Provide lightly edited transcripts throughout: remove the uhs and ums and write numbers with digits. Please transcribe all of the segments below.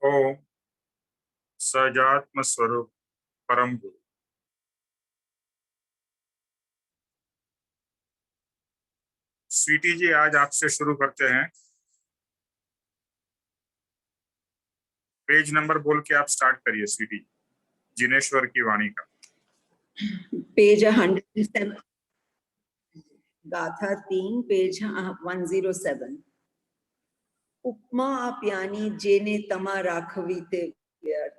ओम सजात्म स्वरूप परम गुरु। स्वीटी जी, आज आपसे शुरू करते हैं। पेज नंबर बोल के आप स्टार्ट करिए स्वीटी जी, जिनेश्वर की वाणी का। पेज 107, गाथा 3, पेज 107। उपमा आप्यानी जेने तमा राखवी ते व्यर्थ,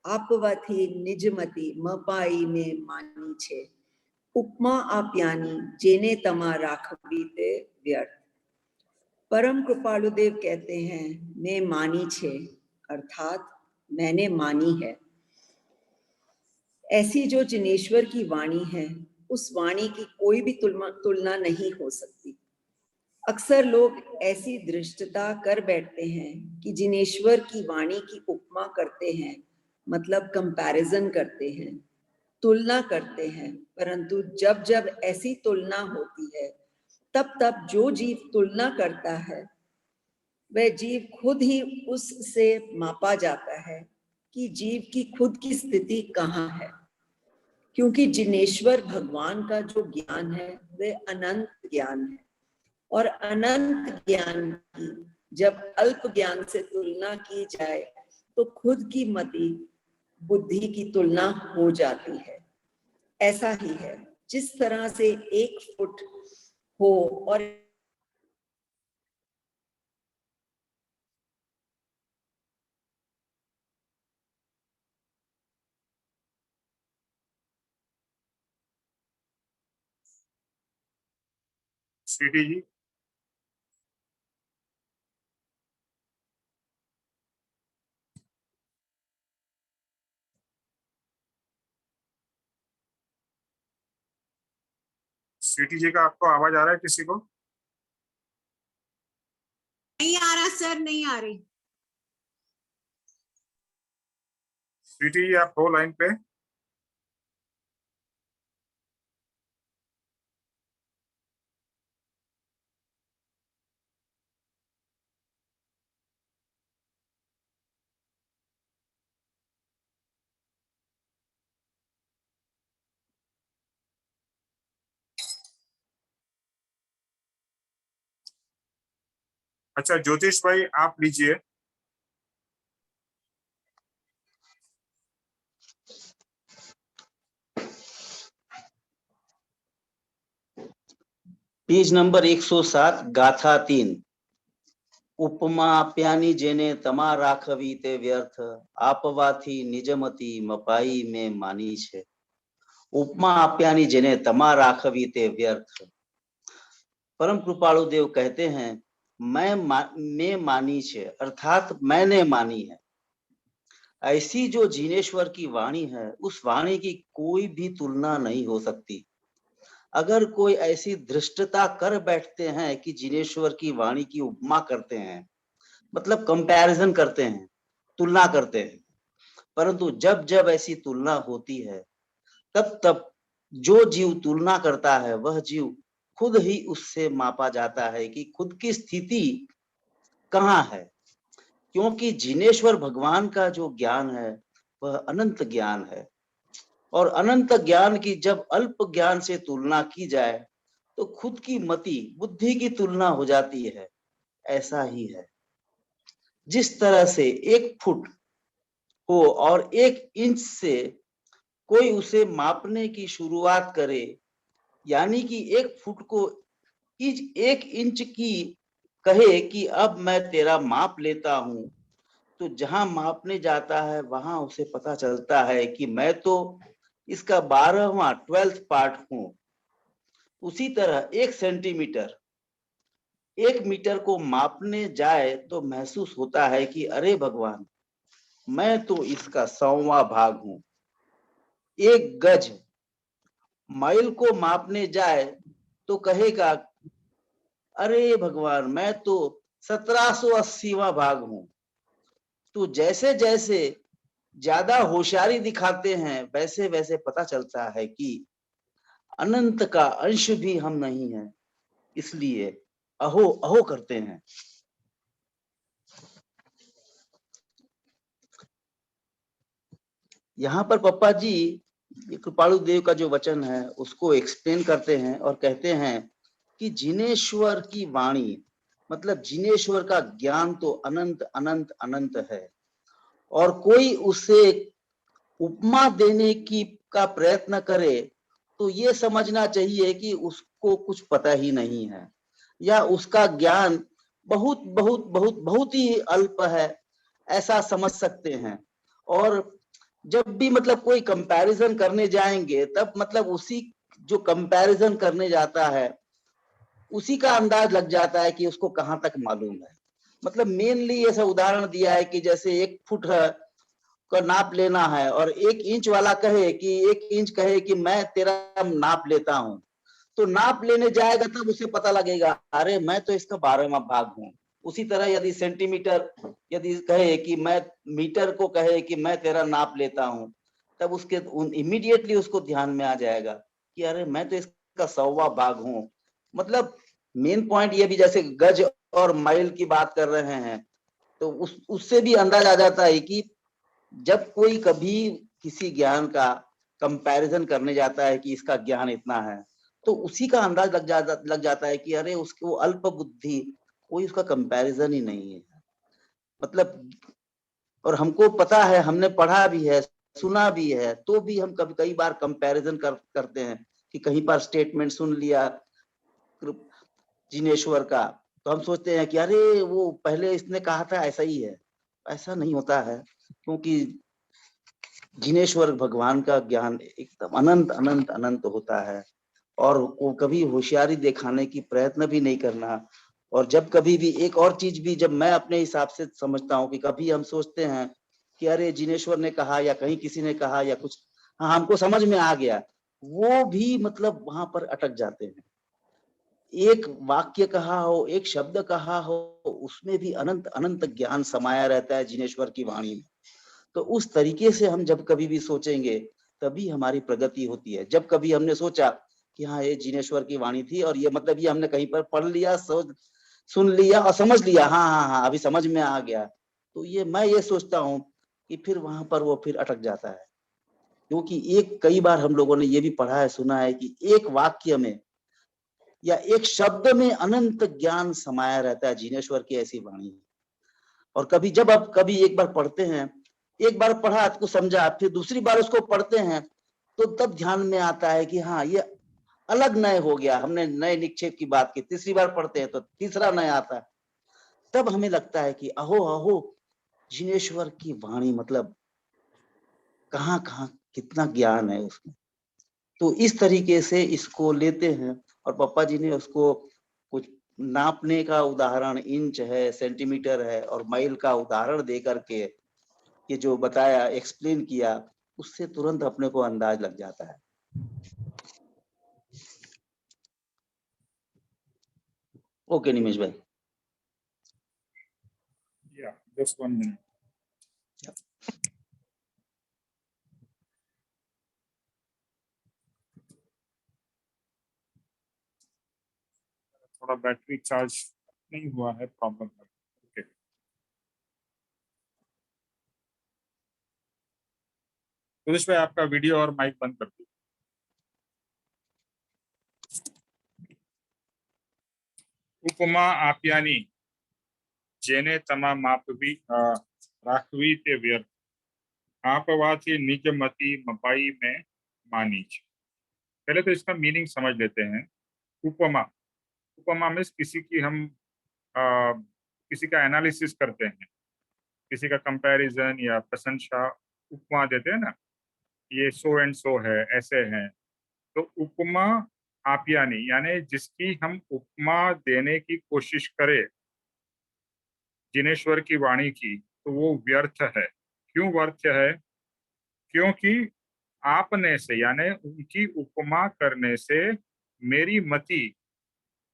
આપવાથી નિજમતી મપાઈ ને માની છે। ઉપમા આપ્યાની જેને તમા રાખવી તે વ્યર્થ। परम कृपालुदेव कहते हैं मैं मानी छे, अर्थात मैंने मानी है। ऐसी जो जिनेश्वर की वाणी है, उस वाणी की कोई भी तुलना नहीं हो सकती। अक्सर लोग ऐसी दृष्टता कर बैठते हैं कि जिनेश्वर की वाणी की उपमा करते हैं, मतलब कंपैरिजन करते हैं, तुलना करते हैं। परंतु जब जब ऐसी तुलना होती है, तब तब जो जीव तुलना करता है वह जीव खुद ही उससे मापा जाता है कि जीव की खुद की स्थिति कहाँ है। क्योंकि जिनेश्वर भगवान का जो ज्ञान है वह अनंत ज्ञान है, और अनंत ज्ञान की जब अल्प ज्ञान से तुलना की जाए तो खुद की मति बुद्धि की तुलना हो जाती है। ऐसा ही है, जिस तरह से 1 फुट हो और स्वीटी जी, स्वीटी जी का आपको आवाज आ रहा है किसी को? नहीं आ रहा सर, नहीं आ रही। स्वीटी जी, आप हो लाइन पे? अच्छा ज्योतिष भाई, आप लीजिए। पेज नंबर 107, गाथा 3। उपमा આપ્યાની જેને તમા રાખવી તે વ્યર્થ, આપવાથી નિજમતી મપાઈ મેં માની છે। ઉપમા આપ્યાની જેને તમા રાખવી તે व्यर्थ। परम कृपालु देव कहते हैं मैं मानी छे, अर्थात मैंने मानी है। ऐसी जो जिनेश्वर की वाणी है, उस वाणी की कोई भी तुलना नहीं हो सकती। अगर कोई ऐसी धृष्टता कर बैठते हैं कि जिनेश्वर की वाणी की उपमा करते हैं, मतलब कंपैरिजन करते हैं, तुलना करते हैं, परंतु जब जब ऐसी तुलना होती है, तब तब जो जीव तुलना करता है वह जीव खुद ही उससे मापा जाता है कि खुद की स्थिति कहाँ है। क्योंकि जिनेश्वर भगवान का जो ज्ञान है वह अनंत ज्ञान है, और अनंत ज्ञान की जब अल्प ज्ञान से तुलना की जाए तो खुद की मति बुद्धि की तुलना हो जाती है। ऐसा ही है, जिस तरह से 1 फुट हो और 1 इंच से कोई उसे मापने की शुरुआत करे, यानी कि 1 फुट को 1 इंच की कहे कि अब मैं तेरा माप लेता हूं, तो जहां मापने जाता है वहां उसे पता चलता है कि मैं तो इसका 12वां 12th पार्ट हूं। उसी तरह 1 सेंटीमीटर 1 मीटर को मापने जाए तो महसूस होता है कि अरे भगवान, मैं तो इसका 100वां भाग हूं। 1 गज माइल को मापने जाए तो कहेगा अरे भगवान, मैं तो 1780वां भाग हूं। तो जैसे जैसे ज्यादा होशियारी दिखाते हैं, वैसे वैसे पता चलता है कि अनंत का अंश भी हम नहीं है, इसलिए अहो अहो करते हैं। यहाँ पर पप्पा जी कृपाणु देव का जो वचन है उसको एक्सप्लेन करते हैं और कहते हैं कि जिनेश्वर की वाणी मतलब जिनेश्वर का ज्ञान तो अनंत अनंत अनंत है, और कोई उसे उपमा देने की का प्रयत्न करे तो ये समझना चाहिए कि उसको कुछ पता ही नहीं है, या उसका ज्ञान बहुत बहुत बहुत बहुत ही अल्प है, ऐसा समझ सकते हैं। और जब भी मतलब कोई कंपैरिजन करने जाएंगे तब मतलब उसी जो कंपैरिजन करने जाता है उसी का अंदाज लग जाता है कि उसको कहां तक मालूम है। मतलब मेनली ऐसा उदाहरण दिया है कि जैसे 1 फुट का नाप लेना है और 1 इंच वाला कहे कि 1 इंच कहे कि मैं तेरा नाप लेता हूं, तो नाप लेने जाएगा तब उसे पता लगेगा अरे मैं तो इसका 12वां भाग हूं। उसी तरह यदि सेंटीमीटर यदि कहे कि मैं मीटर को कहे कि मैं तेरा नाप लेता हूं, तब उसके इमीडिएटली उसको ध्यान में आ जाएगा कि अरे मैं तो इसका 100वां भाग हूं। मतलब मेन पॉइंट ये भी जैसे गज और माइल की बात कर रहे हैं तो उससे भी अंदाज आ जाता है कि जब कोई कभी किसी ज्ञान का कंपैरिजन करने जाता है कि इसका ज्ञान इतना है तो उसी का अंदाज लग जाता है कि अरे उसकी वो अल्प बुद्धि, कोई उसका कंपैरिजन ही नहीं है। मतलब और हमको पता है, हमने पढ़ा भी है, सुना भी है, तो भी हम कभी कई बार कंपैरिजन करते हैं कि कहीं पर स्टेटमेंट सुन लिया जिनेश्वर का तो हम सोचते हैं कि अरे वो पहले इसने कहा था ऐसा ही है। ऐसा नहीं होता है, क्योंकि जिनेश्वर भगवान का ज्ञान एकदम अनंत अनंत अनंत होता है, और वो कभी होशियारी दिखाने की प्रयत्न भी नहीं करना। और जब कभी भी एक और चीज भी जब मैं अपने हिसाब से समझता हूँ कि कभी हम सोचते हैं कि अरे जिनेश्वर ने कहा या कहीं किसी ने कहा या कुछ, हाँ हमको समझ में आ गया, वो भी मतलब वहां पर अटक जाते हैं। एक वाक्य कहा हो, एक शब्द कहा हो, उसमें भी अनंत अनंत ज्ञान समाया रहता है जिनेश्वर की वाणी में। तो उस तरीके से हम जब कभी भी सोचेंगे तभी हमारी प्रगति होती है। जब कभी हमने सोचा कि हाँ ये जिनेश्वर की वाणी थी और ये मतलब ये हमने कहीं पर पढ़ लिया, सोच सुन लिया और समझ लिया, हाँ हाँ हाँ अभी समझ में आ गया, तो ये मैं ये सोचता हूँ कि फिर वहां पर वो फिर अटक जाता है। क्योंकि एक कई बार हम लोगों ने ये भी पढ़ा है, सुना है कि एक वाक्य में या एक शब्द में अनंत ज्ञान समाया रहता है जिनेश्वर की ऐसी वाणी। और कभी जब आप कभी एक बार पढ़ते हैं, एक बार पढ़ा तो समझा, फिर दूसरी बार उसको पढ़ते हैं तो तब ध्यान में आता है कि हाँ ये अलग नए हो गया, हमने नए निक्षेप की बात की। तीसरी बार पढ़ते हैं तो तीसरा नए आता है, तब हमें लगता है कि अहो अहो जिनेश्वर की वाणी मतलब कहाँ कहाँ कितना ज्ञान है उसमें। तो इस तरीके से इसको लेते हैं, और पापा जी ने उसको कुछ नापने का उदाहरण इंच है, सेंटीमीटर है और माइल का उदाहरण दे करके ये जो बताया, एक्सप्लेन किया, उससे तुरंत अपने को अंदाज लग जाता है। ओके निमेश भाई। Yeah, just 1 minute. थोड़ा बैटरी चार्ज नहीं हुआ है, प्रॉब्लम है। ओके, सुरेश भाई आपका वीडियो और माइक बंद कर दीजिए। उपमा आप्यानी जेने तमा मापवी राखवी ते व्यर्थ, आपवाથી निज मति मपाई में मानीच। पहले तो इसका मीनिंग समझ लेते हैं। उपमा, उपमा में किसी की हम किसी का एनालिसिस करते हैं, किसी का कंपैरिजन या प्रशंसा, उपमा देते हैं ना, ये सो एंड सो है, ऐसे हैं। तो उपमा आप्यानी यानी जिसकी हम उपमा देने की कोशिश करें जिनेश्वर की वाणी की, तो वो व्यर्थ है। क्यों व्यर्थ है? क्योंकि आपने से यानी उनकी उपमा करने से मेरी मति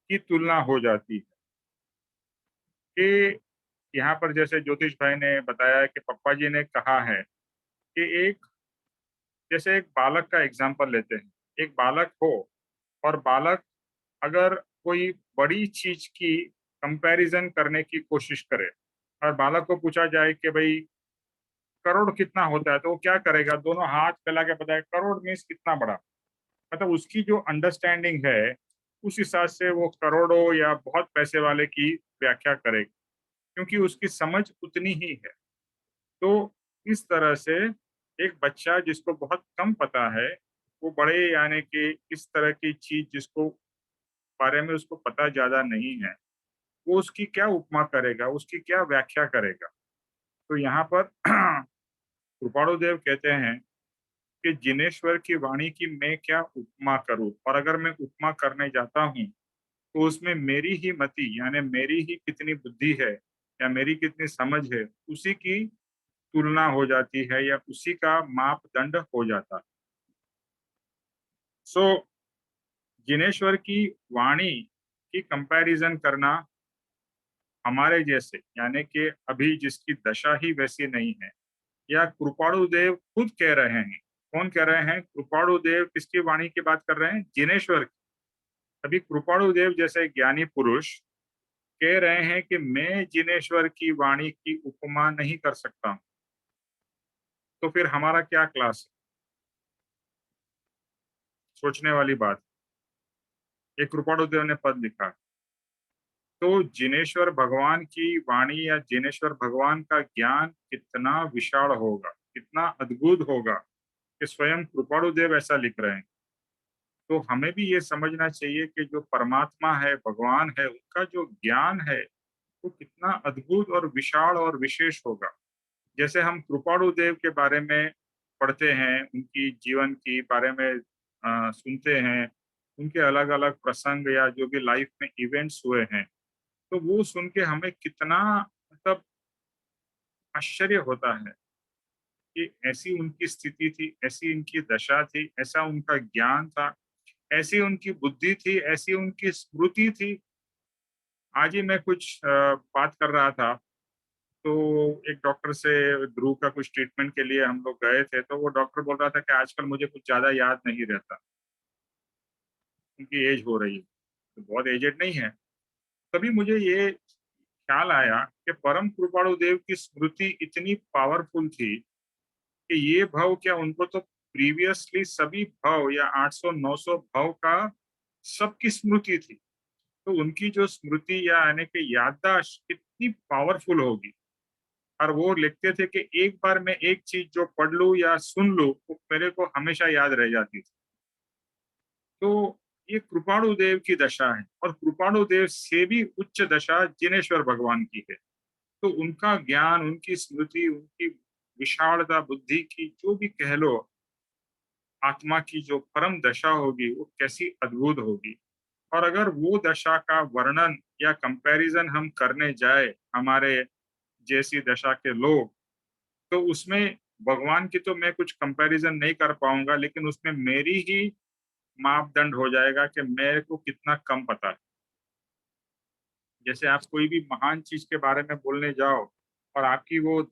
की तुलना हो जाती है। कि यहाँ पर जैसे ज्योतिष भाई ने बताया कि पप्पा जी ने कहा है कि एक जैसे एक बालक का एग्जाम्पल लेते हैं। एक बालक हो और बालक अगर कोई बड़ी चीज की कंपैरिजन करने की कोशिश करे और बालक को पूछा जाए कि भाई करोड़ कितना होता है, तो वो क्या करेगा, दोनों हाथ फैला के बताए करोड़ मीन्स कितना बड़ा, मतलब उसकी जो अंडरस्टैंडिंग है उस हिसाब से वो करोड़ों या बहुत पैसे वाले की व्याख्या करेगा, क्योंकि उसकी समझ उतनी ही है। तो इस तरह से एक बच्चा जिसको बहुत कम पता है, वो बड़े यानी कि इस तरह की चीज जिसको बारे में उसको पता ज्यादा नहीं है, वो उसकी क्या उपमा करेगा, उसकी क्या व्याख्या करेगा। तो यहाँ पर कृपाणु देव कहते हैं कि जिनेश्वर की वाणी की मैं क्या उपमा करूं, और अगर मैं उपमा करने जाता हूं तो उसमें मेरी ही मति यानी मेरी ही कितनी बुद्धि है या मेरी कितनी समझ है, उसी की तुलना हो जाती है या उसी का मापदंड हो जाता है। सो जिनेश्वर की वाणी की कंपैरिजन करना हमारे जैसे यानी कि अभी जिसकी दशा ही वैसी नहीं है, या कृपाणु देव खुद कह रहे हैं, कौन कह रहे हैं, कृपाणु देव किसकी वाणी की बात कर रहे हैं, जिनेश्वर की। अभी कृपाणु देव जैसे ज्ञानी पुरुष कह रहे हैं कि मैं जिनेश्वर की वाणी की उपमा नहीं कर सकता हूं, तो फिर हमारा क्या क्लास है। सोचने वाली बात। एक कृपाणु देव ने पद लिखा, तो जिनेश्वर भगवान की वाणी या जिनेश्वर भगवान का ज्ञान कितना विशाल होगा, कितना अद्भुत होगा कि स्वयं कृपाणु देव ऐसा लिख रहे हैं। तो हमें भी ये समझना चाहिए कि जो परमात्मा है, भगवान है, उनका जो ज्ञान है वो कितना अद्भुत और विशाल और विशेष होगा। जैसे हम कृपाणु देव के बारे में पढ़ते हैं, उनकी जीवन के बारे में सुनते हैं, उनके अलग अलग प्रसंग या जो भी लाइफ में इवेंट्स हुए हैं, तो वो सुन के हमें कितना मतलब आश्चर्य होता है कि ऐसी उनकी स्थिति थी, ऐसी उनकी दशा थी, ऐसा उनका ज्ञान था, ऐसी उनकी बुद्धि थी, ऐसी उनकी स्मृति थी। आज ही मैं कुछ बात कर रहा था, तो एक डॉक्टर से ध्रुव का कुछ ट्रीटमेंट के लिए हम लोग गए थे, तो वो डॉक्टर बोल रहा था कि आजकल मुझे कुछ ज्यादा याद नहीं रहता, उनकी एज हो रही है, तो बहुत एजेड नहीं है। तभी मुझे ये ख्याल आया कि परम कृपाणु देव की स्मृति इतनी पावरफुल थी कि ये भाव क्या, उनको तो प्रीवियसली सभी भाव या 800-900 भाव का सबकी स्मृति थी। तो उनकी जो स्मृति या यानी कि याददाश्त कितनी पावरफुल होगी। और वो लिखते थे कि एक बार मैं एक चीज जो पढ़ लूं या सुन लूं वो मेरे को हमेशा याद रह जाती थी। तो ये कृपाणु देव की दशा है, और कृपाणु देव से भी उच्च दशा जिनेश्वर भगवान की है। तो उनका ज्ञान, उनकी स्मृति, उनकी विशालता, बुद्धि की जो भी कह लो, आत्मा की जो परम दशा होगी वो कैसी अद्भुत होगी। और अगर वो दशा का वर्णन या कंपैरिजन हम करने जाए हमारे जैसी दशा के लोग, तो उसमें भगवान की तो मैं कुछ कंपैरिजन नहीं कर पाऊंगा, लेकिन उसमें मेरी ही मापदंड हो जाएगा कि मेरे को कितना कम पता है। जैसे आप कोई भी महान चीज के बारे में बोलने जाओ और आपकी वो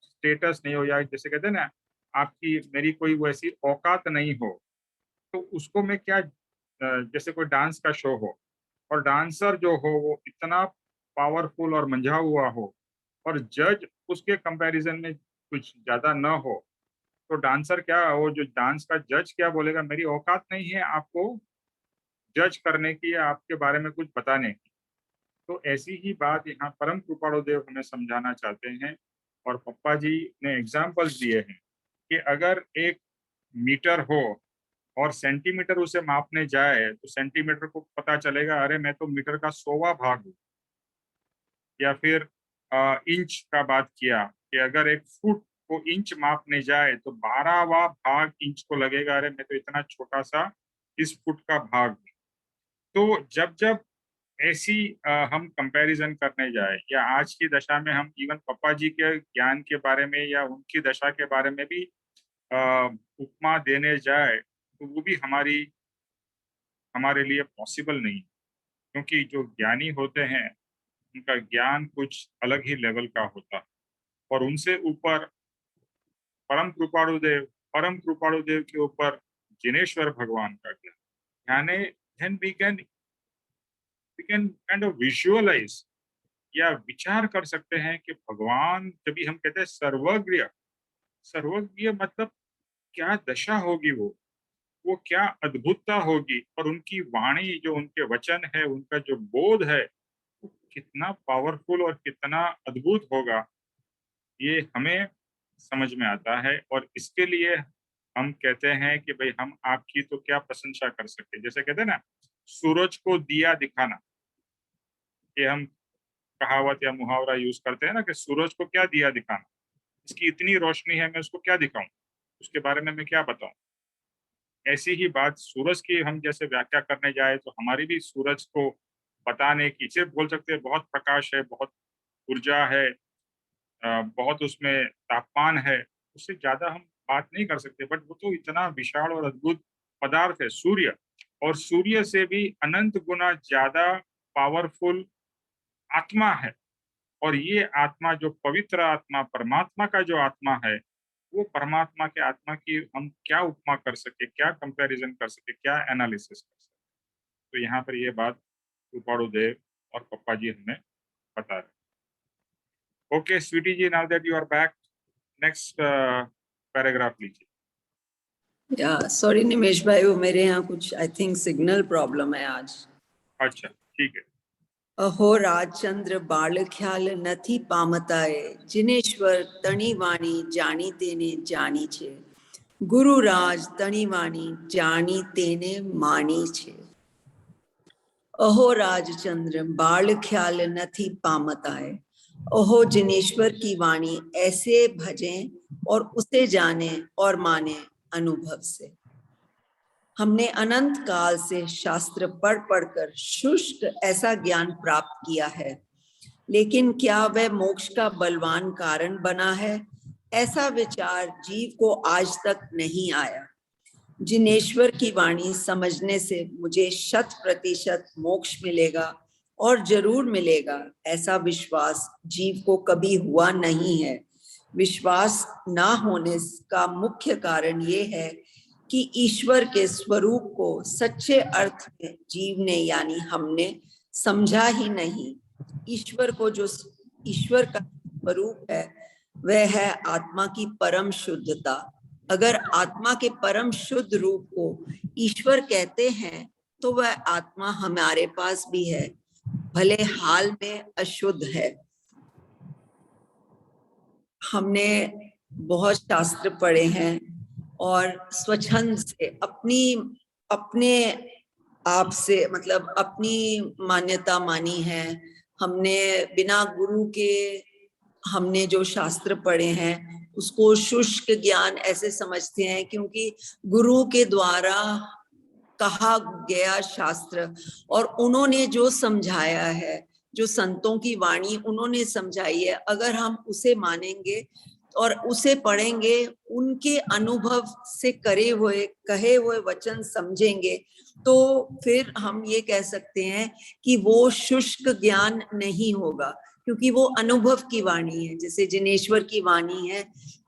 स्टेटस नहीं हो, या जैसे कहते हैं ना, आपकी मेरी कोई वैसी औकात नहीं हो, तो उसको मैं क्या जैसे कोई डांस का शो हो और डांसर जो हो वो इतना पावरफुल और मंझा हुआ हो, और जज उसके कंपैरिजन में कुछ ज्यादा न हो, तो डांसर क्या, वो जो डांस का जज क्या बोलेगा, मेरी औकात नहीं है आपको जज करने की या आपके बारे में कुछ बताने की। तो ऐसी ही बात यहाँ परम कृपाणु देव हमें समझाना चाहते हैं। और पप्पा जी ने एग्जाम्पल्स दिए हैं कि अगर एक मीटर हो और सेंटीमीटर उसे मापने जाए, तो सेंटीमीटर को पता चलेगा अरे मैं तो मीटर का 100वां भाग हूँ। या फिर इंच का बात किया कि अगर एक फुट को इंच मापने जाए तो 12वां भाग इंच को लगेगा, अरे मैं तो इतना छोटा सा इस फुट का भाग हूँ। तो जब जब ऐसी हम कंपैरिजन करने जाए, या आज की दशा में हम इवन पप्पा जी के ज्ञान के बारे में या उनकी दशा के बारे में भी उपमा देने जाए, तो वो भी हमारे लिए पॉसिबल नहीं, क्योंकि जो ज्ञानी होते हैं उनका ज्ञान कुछ अलग ही लेवल का होता है। और उनसे ऊपर परम कृपाणु देव के ऊपर जिनेश्वर भगवान का ज्ञान, यानी then we can kind of visualize या विचार कर सकते हैं कि भगवान, जब हम कहते हैं सर्वज्ञ, सर्वज्ञ मतलब क्या दशा होगी, वो क्या अद्भुतता होगी, और उनकी वाणी, जो उनके वचन है, उनका जो बोध है, वो कितना पावरफुल और कितना अद्भुत होगा, ये हमें समझ में आता है। और इसके लिए हम कहते हैं कि भाई हम आपकी तो क्या प्रशंसा कर सकते हैं। जैसे कहते हैं ना, सूरज को दिया दिखाना, ये हम कहावत या मुहावरा यूज करते हैं ना कि सूरज को क्या दिया दिखाना, इसकी इतनी रोशनी है, मैं उसको क्या दिखाऊं, उसके बारे में मैं क्या बताऊं। ऐसी ही बात सूरज की हम जैसे व्याख्या करने जाए तो हमारी भी सूरज को बताने की, सिर्फ बोल सकते हैं बहुत प्रकाश है, बहुत ऊर्जा है, बहुत उसमें तापमान है, उससे ज्यादा हम बात नहीं कर सकते। बट वो तो इतना विशाल और अद्भुत पदार्थ है सूर्य, और सूर्य से भी अनंत गुना ज्यादा पावरफुल आत्मा है। और ये आत्मा, जो पवित्र आत्मा, परमात्मा का जो आत्मा है, वो परमात्मा के आत्मा की हम क्या उपमा कर सके, क्या कंपैरिजन कर सके, क्या एनालिसिस कर सके। तो यहाँ पर ये बात रूपाणुदेव और पप्पा जी हमें बता रहे। Okay Sweety ji, now that you are back, next paragraph लीजिए। या सॉरी निमेश भाई, वो मेरे यहाँ कुछ आई थिंक सिग्नल प्रॉब्लम है आज। अच्छा ठीक है। अहो राजचंद्र बाल ख्याल नथी पामताए, जिनेश्वर तणी वाणी जानी तेने जानी छे, गुरु राज तणी वाणी जानी तेने मानी छे। अहो राजचंद्र बाल ख्याल नथी पामताए, अहो जिनेश्वर की वाणी ऐसे भजें और उसे जाने और माने अनुभव से। हमने अनंत काल से शास्त्र पढ़ पढ़कर शुष्क ऐसा ज्ञान प्राप्त किया है, लेकिन क्या वह मोक्ष का बलवान कारण बना है, ऐसा विचार जीव को आज तक नहीं आया। जिनेश्वर की वाणी समझने से मुझे 100% मोक्ष मिलेगा और जरूर मिलेगा, ऐसा विश्वास जीव को कभी हुआ नहीं है। विश्वास ना होने का मुख्य कारण ये है कि ईश्वर के स्वरूप को सच्चे अर्थ में जीव ने यानी हमने समझा ही नहीं। ईश्वर को जो ईश्वर का स्वरूप है वह है आत्मा की परम शुद्धता। अगर आत्मा के परम शुद्ध रूप को ईश्वर कहते हैं तो वह आत्मा हमारे पास भी है, भले हाल में अशुद्ध है। हमने बहुत शास्त्र पढ़े हैं और स्वच्छंद से अपने आप से मतलब अपनी मान्यता मानी है। हमने बिना गुरु के हमने जो शास्त्र पढ़े हैं उसको शुष्क ज्ञान ऐसे समझते हैं, क्योंकि गुरु के द्वारा कहा गया शास्त्र और उन्होंने जो समझाया है, जो संतों की वाणी उन्होंने समझाई है, अगर हम उसे मानेंगे और उसे पढ़ेंगे, उनके अनुभव से कहे हुए वचन समझेंगे, तो फिर हम ये कह सकते हैं कि वो शुष्क ज्ञान नहीं होगा, क्योंकि वो अनुभव की वाणी है। जैसे जिनेश्वर की वाणी है,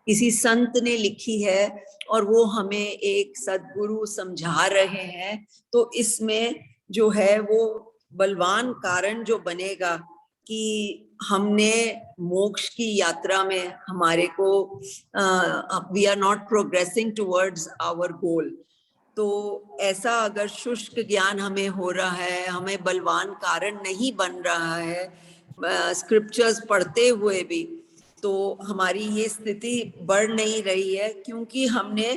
किसी संत ने लिखी है और वो हमें एक सद्गुरु समझा रहे हैं, तो इसमें जो है वो बलवान कारण जो बनेगा कि हमने मोक्ष की यात्रा में हमारे को we are not progressing towards our goal. तो ऐसा अगर शुष्क ज्ञान हमें हो रहा है, हमें बलवान कारण नहीं बन रहा है स्क्रिप्चर्स पढ़ते हुए भी, तो हमारी ये स्थिति बढ़ नहीं रही है, क्योंकि हमने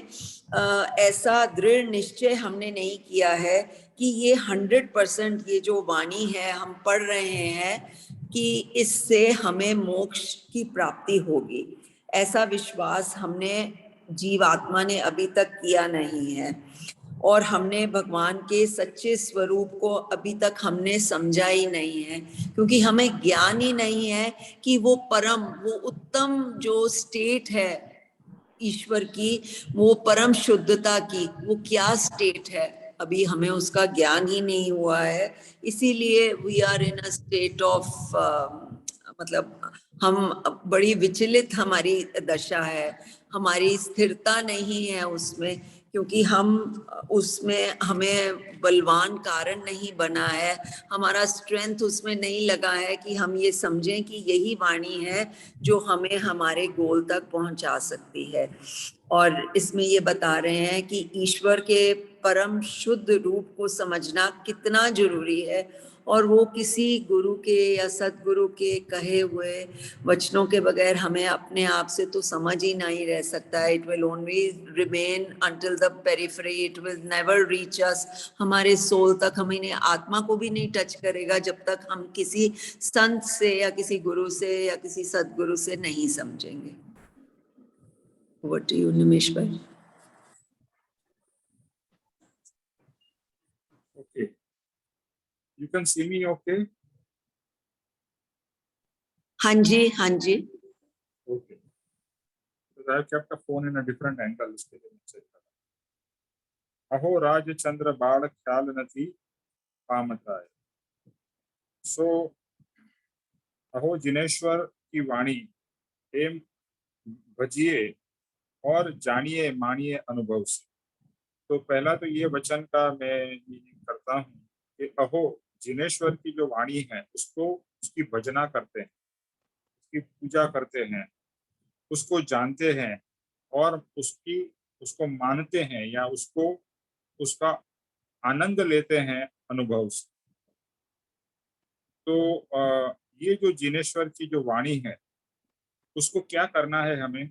ऐसा दृढ़ निश्चय हमने नहीं किया है कि ये 100% ये जो वाणी है हम पढ़ रहे हैं कि इससे हमें मोक्ष की प्राप्ति होगी। ऐसा विश्वास हमने जीवात्मा ने अभी तक किया नहीं है, और हमने भगवान के सच्चे स्वरूप को अभी तक हमने समझा ही नहीं है, क्योंकि हमें ज्ञान ही नहीं है कि वो परम, वो उत्तम जो स्टेट है ईश्वर की, वो परम शुद्धता की, वो क्या स्टेट है, अभी हमें उसका ज्ञान ही नहीं हुआ है। इसीलिए we are in a state of मतलब हम बड़ी विचलित हमारी दशा है, हमारी स्थिरता नहीं है उसमें, क्योंकि हम उसमें हमें बलवान कारण नहीं बना है, हमारा स्ट्रेंथ उसमें नहीं लगा है कि हम ये समझें कि यही वाणी है जो हमें हमारे गोल तक पहुंचा सकती है। और इसमें ये बता रहे हैं कि ईश्वर के परम शुद्ध रूप को समझना कितना जरूरी है, और वो किसी गुरु के या सदगुरु के कहे हुए वचनों के बगैर हमें अपने आप से तो समझ ही नहीं रह सकता है। It will only remain until the periphery, it will never reach अस, हमारे सोल तक, हमें आत्मा को भी नहीं टच करेगा जब तक हम किसी संत से या किसी गुरु से या किसी सदगुरु से नहीं समझेंगे। Over to you, निमेश भाई। Okay. You can see me okay? हाँ जी, हाँ जी। Okay. Because I have kept the phone in a different angle. इसके लिए मैं check कर रहा हूँ। अहो राज चंद्र बाण ख्याल नथी पामताय। So अहो जिनेश्वर की वाणी एम भजिए और जानिए मानिए अनुभव से। तो पहला तो ये वचन का मैं मीनिंग करता हूँ कि अहो जिनेश्वर की जो वाणी है उसको, उसकी भजना करते हैं, उसकी पूजा करते हैं, उसको जानते हैं और उसको मानते हैं या उसका आनंद लेते हैं अनुभव से। तो ये जो जिनेश्वर की जो वाणी है उसको क्या करना है हमें?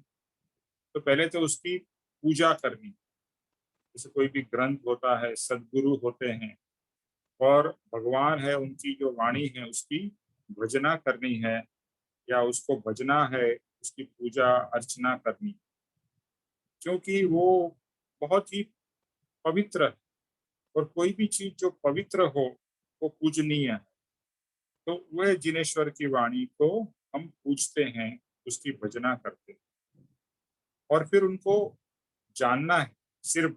तो पहले तो उसकी पूजा करनी। जैसे कोई भी ग्रंथ होता है, सदगुरु होते हैं और भगवान है, उनकी जो वाणी है उसकी भजना करनी है या उसको भजना है, उसकी पूजा अर्चना करनी, क्योंकि वो बहुत ही पवित्र है और कोई भी चीज जो पवित्र हो वो पूजनीय है। तो वह जिनेश्वर की वाणी को हम पूजते हैं, उसकी भजना करते हैं और फिर उनको जानना है। सिर्फ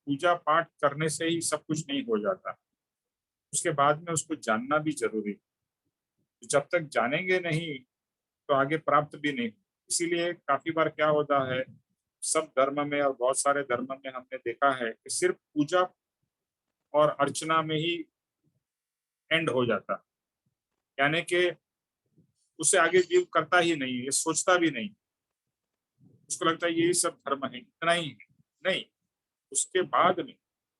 पूजा पाठ करने से ही सब कुछ नहीं हो जाता, उसके बाद में उसको जानना भी जरूरी है। जब तक जानेंगे नहीं तो आगे प्राप्त भी नहीं। इसीलिए काफी बार क्या होता है, सब धर्म में और बहुत सारे धर्म में हमने देखा है कि सिर्फ पूजा और अर्चना में ही एंड हो जाता, यानी कि उससे आगे जीव करता ही नहीं, ये सोचता भी नहीं, उसको लगता है यही सब धर्म है, इतना ही है। नहीं, उसके बाद में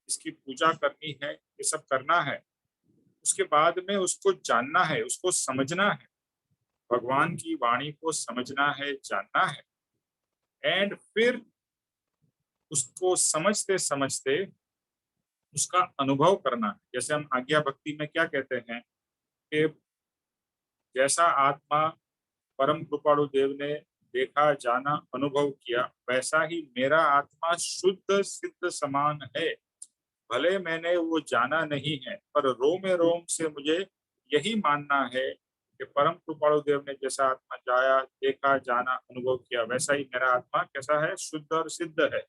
इसकी पूजा करनी है, ये सब करना है, उसके बाद में उसको जानना है, उसको समझना है, भगवान की वाणी को समझना है, जानना है, एंड फिर उसको समझते समझते उसका अनुभव करना है। जैसे हम आज्ञा भक्ति में क्या कहते हैं कि जैसा आत्मा परम कृपालु देव ने देखा, जाना, अनुभव किया, वैसा ही मेरा आत्मा शुद्ध सिद्ध समान है। भले मैंने वो जाना नहीं है, पर रोम रोम से मुझे यही मानना है कि परम कृपालु देव ने जैसा आत्मा जाया, देखा, जाना, अनुभव किया, वैसा ही मेरा आत्मा कैसा है, शुद्ध और सिद्ध है।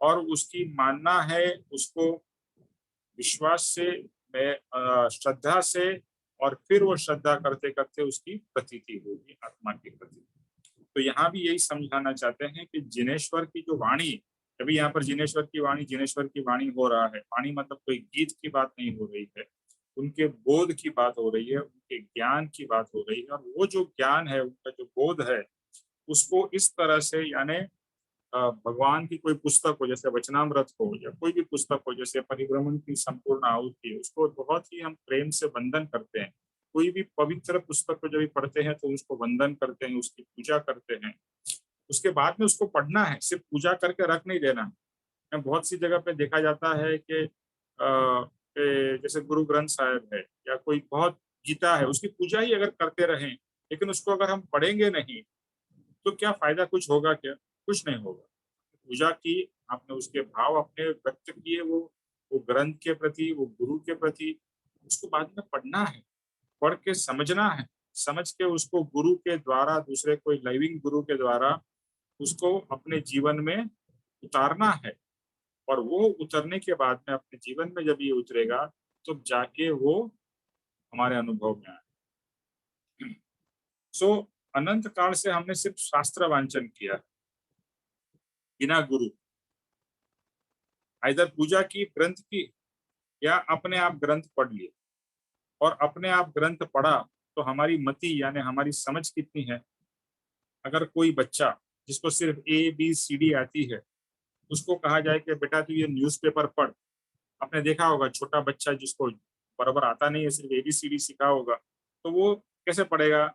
और उसकी मानना है, उसको विश्वास से, मैं श्रद्धा से, और फिर वो श्रद्धा करते करते उसकी प्रतीति होगी आत्मा की प्रतीति। तो यहाँ भी यही समझाना चाहते हैं कि जिनेश्वर की जो वाणी, अभी यहाँ पर जिनेश्वर की वाणी हो रहा है। वाणी मतलब कोई गीत की बात नहीं हो रही है, उनके बोध की बात हो रही है, उनके ज्ञान की बात हो रही है। और वो जो ज्ञान है, उनका जो बोध है, उसको इस तरह से, यानी भगवान की कोई पुस्तक हो, जैसे वचनामृत हो, या कोई भी पुस्तक हो, जैसे परिभ्रमण की संपूर्ण आहुति, उसको बहुत ही हम प्रेम से वंदन करते हैं। कोई भी पवित्र पुस्तक को जब भी पढ़ते हैं तो उसको वंदन करते हैं, उसकी पूजा करते हैं, उसके बाद में उसको पढ़ना है, सिर्फ पूजा करके रख नहीं देना है। बहुत सी जगह पे देखा जाता है कि जैसे गुरु ग्रंथ साहिब है या कोई बहुत गीता है, उसकी पूजा ही अगर करते रहें, लेकिन उसको अगर हम पढ़ेंगे नहीं तो क्या फायदा, कुछ होगा क्या? कुछ नहीं होगा। पूजा की, आपने उसके भाव अपने व्यक्त किए, वो ग्रंथ के प्रति, वो गुरु के प्रति, उसको बाद में पढ़ना है, पढ़ के समझना है, समझ के उसको गुरु के द्वारा, दूसरे कोई लिविंग गुरु के द्वारा उसको अपने जीवन में उतारना है। और वो उतरने के बाद में अपने जीवन में जब ये उतरेगा तो जाके वो हमारे अनुभव में आए। सो अनंत काल से हमने सिर्फ शास्त्र वांचन किया बिना गुरु, इधर पूजा की, ग्रंथ की, या अपने आप ग्रंथ पढ़ लिए। और अपने आप ग्रंथ पढ़ा तो हमारी मति यानी हमारी समझ कितनी है। अगर कोई बच्चा जिसको सिर्फ ABCD आती है, उसको कहा जाए कि बेटा तू ये न्यूज़पेपर पढ़, आपने देखा होगा छोटा बच्चा जिसको बराबर आता नहीं है, सिर्फ ABCD सीखा होगा, तो वो कैसे पढ़ेगा?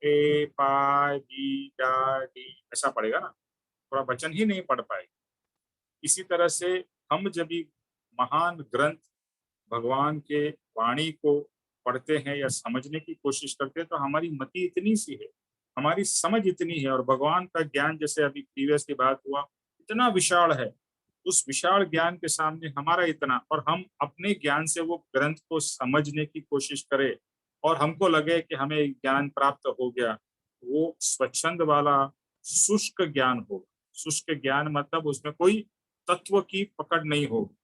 A पा बी डा डी ऐसा पढ़ेगा ना, थोड़ा वचन ही नहीं पढ़ पाएगा। इसी तरह से हम जब भी महान ग्रंथ भगवान के वाणी को पढ़ते हैं या समझने की कोशिश करते हैं, तो हमारी मति इतनी सी है, हमारी समझ इतनी है, और भगवान का ज्ञान जैसे अभी प्रीवियस की बात हुआ इतना विशाल है। उस विशाल ज्ञान के सामने हमारा इतना, और हम अपने ज्ञान से वो ग्रंथ को समझने की कोशिश करें और हमको लगे कि हमें ज्ञान प्राप्त हो गया, वो स्वच्छंद वाला शुष्क ज्ञान हो। शुष्क ज्ञान मतलब उसमें कोई तत्व की पकड़ नहीं हो,